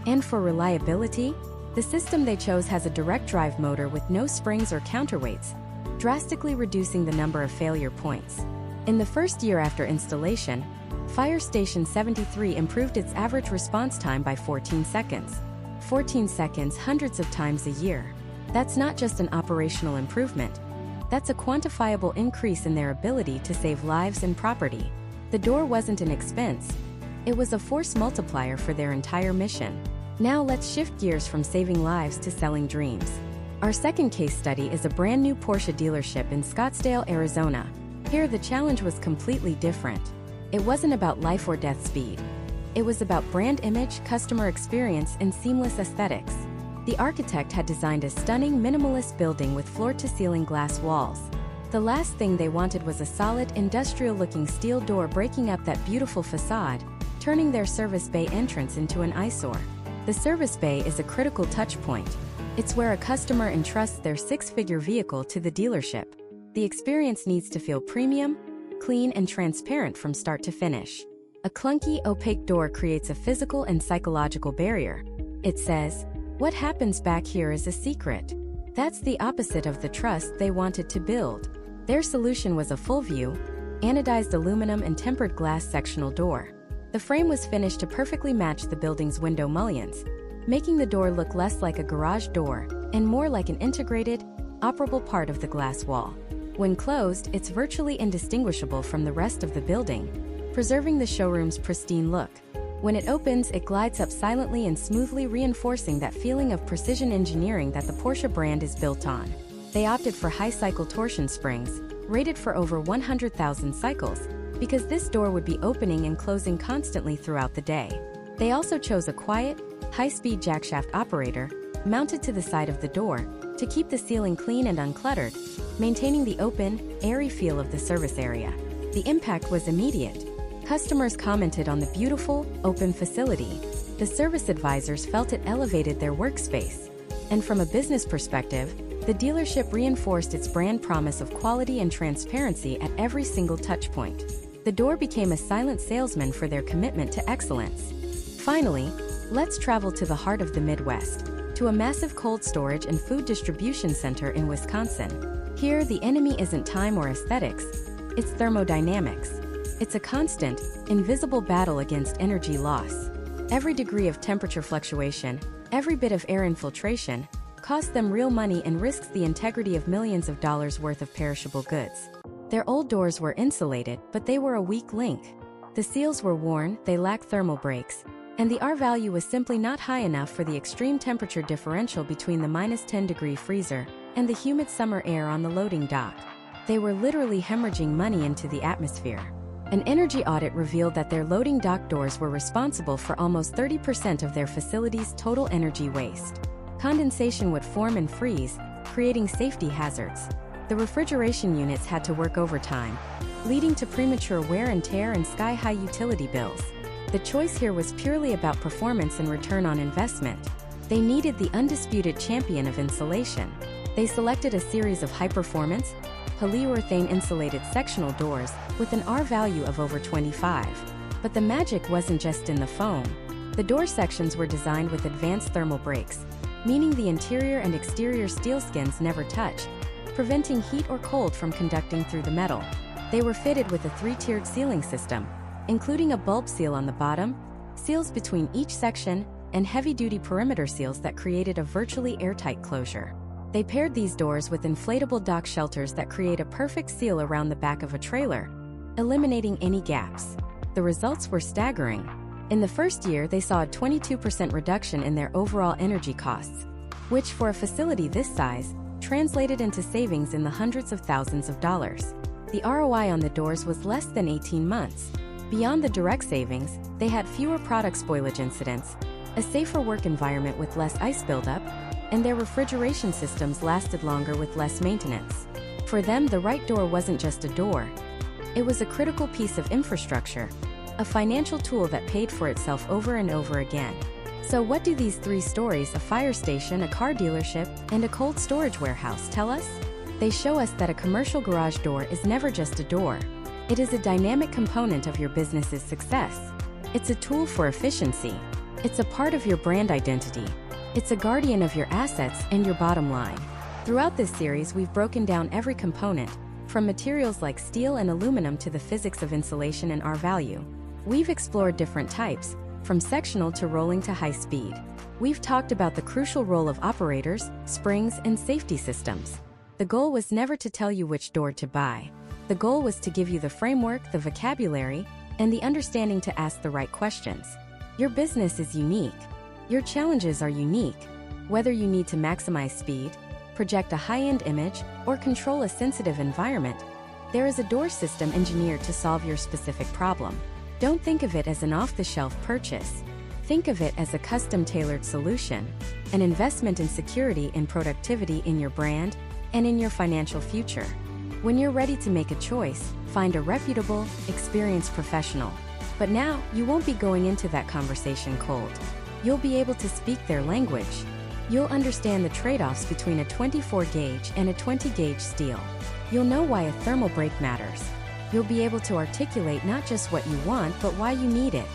A: And for reliability, the system they chose has a direct drive motor with no springs or counterweights, drastically reducing the number of failure points. In the first year after installation, Fire Station 73 improved its average response time by 14 seconds. 14 seconds hundreds of times a year. That's not just an operational improvement. That's a quantifiable increase in their ability to save lives and property. The door wasn't an expense. It was a force multiplier for their entire mission. Now let's shift gears from saving lives to selling dreams. Our second case study is a brand new Porsche dealership in Scottsdale, Arizona. Here the challenge was completely different. It wasn't about life or death speed. It was about brand image, customer experience, and seamless aesthetics. The architect had designed a stunning, minimalist building with floor-to-ceiling glass walls. The last thing they wanted was a solid, industrial-looking steel door breaking up that beautiful facade, turning their service bay entrance into an eyesore. The service bay is a critical touchpoint. It's where a customer entrusts their 6-figure vehicle to the dealership. The experience needs to feel premium, clean, and transparent from start to finish. A clunky, opaque door creates a physical and psychological barrier. It says, "What happens back here is a secret." That's the opposite of the trust they wanted to build. Their solution was a full-view, anodized aluminum and tempered glass sectional door. The frame was finished to perfectly match the building's window mullions, making the door look less like a garage door and more like an integrated, operable part of the glass wall. When closed, it's virtually indistinguishable from the rest of the building, preserving the showroom's pristine look. When it opens, it glides up silently and smoothly, reinforcing that feeling of precision engineering that the Porsche brand is built on. They opted for high-cycle torsion springs, rated for over 100,000 cycles, because this door would be opening and closing constantly throughout the day. They also chose a quiet, high-speed jackshaft operator, mounted to the side of the door, to keep the ceiling clean and uncluttered, maintaining the open, airy feel of the service area. The impact was immediate. Customers commented on the beautiful, open facility. The service advisors felt it elevated their workspace. And from a business perspective, the dealership reinforced its brand promise of quality and transparency at every single touchpoint. The door became a silent salesman for their commitment to excellence. Finally, let's travel to the heart of the Midwest, to a massive cold storage and food distribution center in Wisconsin. Here, the enemy isn't time or aesthetics, it's thermodynamics. It's a constant, invisible battle against energy loss. Every degree of temperature fluctuation, every bit of air infiltration, costs them real money and risks the integrity of millions of dollars worth of perishable goods. Their old doors were insulated, but they were a weak link. The seals were worn, they lacked thermal breaks, and the R value was simply not high enough for the extreme temperature differential between the -10-degree freezer and the humid summer air on the loading dock. They were literally hemorrhaging money into the atmosphere. An energy audit revealed that their loading dock doors were responsible for almost 30% of their facility's total energy waste. Condensation would form and freeze, creating safety hazards. The refrigeration units had to work overtime, leading to premature wear and tear and sky-high utility bills. The choice here was purely about performance and return on investment. They needed the undisputed champion of insulation. They selected a series of high-performance, polyurethane insulated sectional doors with an R value of over 25. But the magic wasn't just in the foam. The door sections were designed with advanced thermal breaks, meaning the interior and exterior steel skins never touch, preventing heat or cold from conducting through the metal. They were fitted with a 3-tiered sealing system, including a bulb seal on the bottom, seals between each section, and heavy-duty perimeter seals that created a virtually airtight closure. They paired these doors with inflatable dock shelters that create a perfect seal around the back of a trailer, eliminating any gaps. The results were staggering. In the first year, they saw a 22% reduction in their overall energy costs, which for a facility this size, translated into savings in the hundreds of thousands of dollars. The ROI on the doors was less than 18 months. Beyond the direct savings, they had fewer product spoilage incidents, a safer work environment with less ice buildup, and their refrigeration systems lasted longer with less maintenance. For them, the right door wasn't just a door. It was a critical piece of infrastructure, a financial tool that paid for itself over and over again. So what do these three stories, a fire station, a car dealership, and a cold storage warehouse, tell us? They show us that a commercial garage door is never just a door. It is a dynamic component of your business's success. It's a tool for efficiency. It's a part of your brand identity. It's a guardian of your assets and your bottom line. Throughout this series, we've broken down every component, from materials like steel and aluminum to the physics of insulation and R-value. We've explored different types, from sectional to rolling to high speed. We've talked about the crucial role of operators, springs, and safety systems. The goal was never to tell you which door to buy. The goal was to give you the framework, the vocabulary, and the understanding to ask the right questions. Your business is unique. Your challenges are unique. Whether you need to maximize speed, project a high-end image, or control a sensitive environment, there is a door system engineered to solve your specific problem. Don't think of it as an off-the-shelf purchase. Think of it as a custom-tailored solution, an investment in security and productivity in your brand and in your financial future. When you're ready to make a choice, find a reputable, experienced professional. But now, you won't be going into that conversation cold. You'll be able to speak their language. You'll understand the trade-offs between a 24-gauge and a 20-gauge steel. You'll know why a thermal break matters. You'll be able to articulate not just what you want, but why you need it.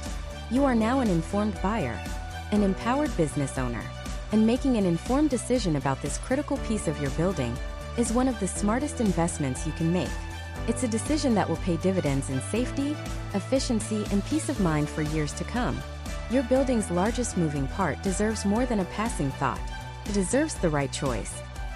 A: You are now an informed buyer, an empowered business owner, and making an informed decision about this critical piece of your building is one of the smartest investments you can make. It's a decision that will pay dividends in safety, efficiency, and peace of mind for years to come. Your building's largest moving part deserves more than a passing thought. It deserves the right choice.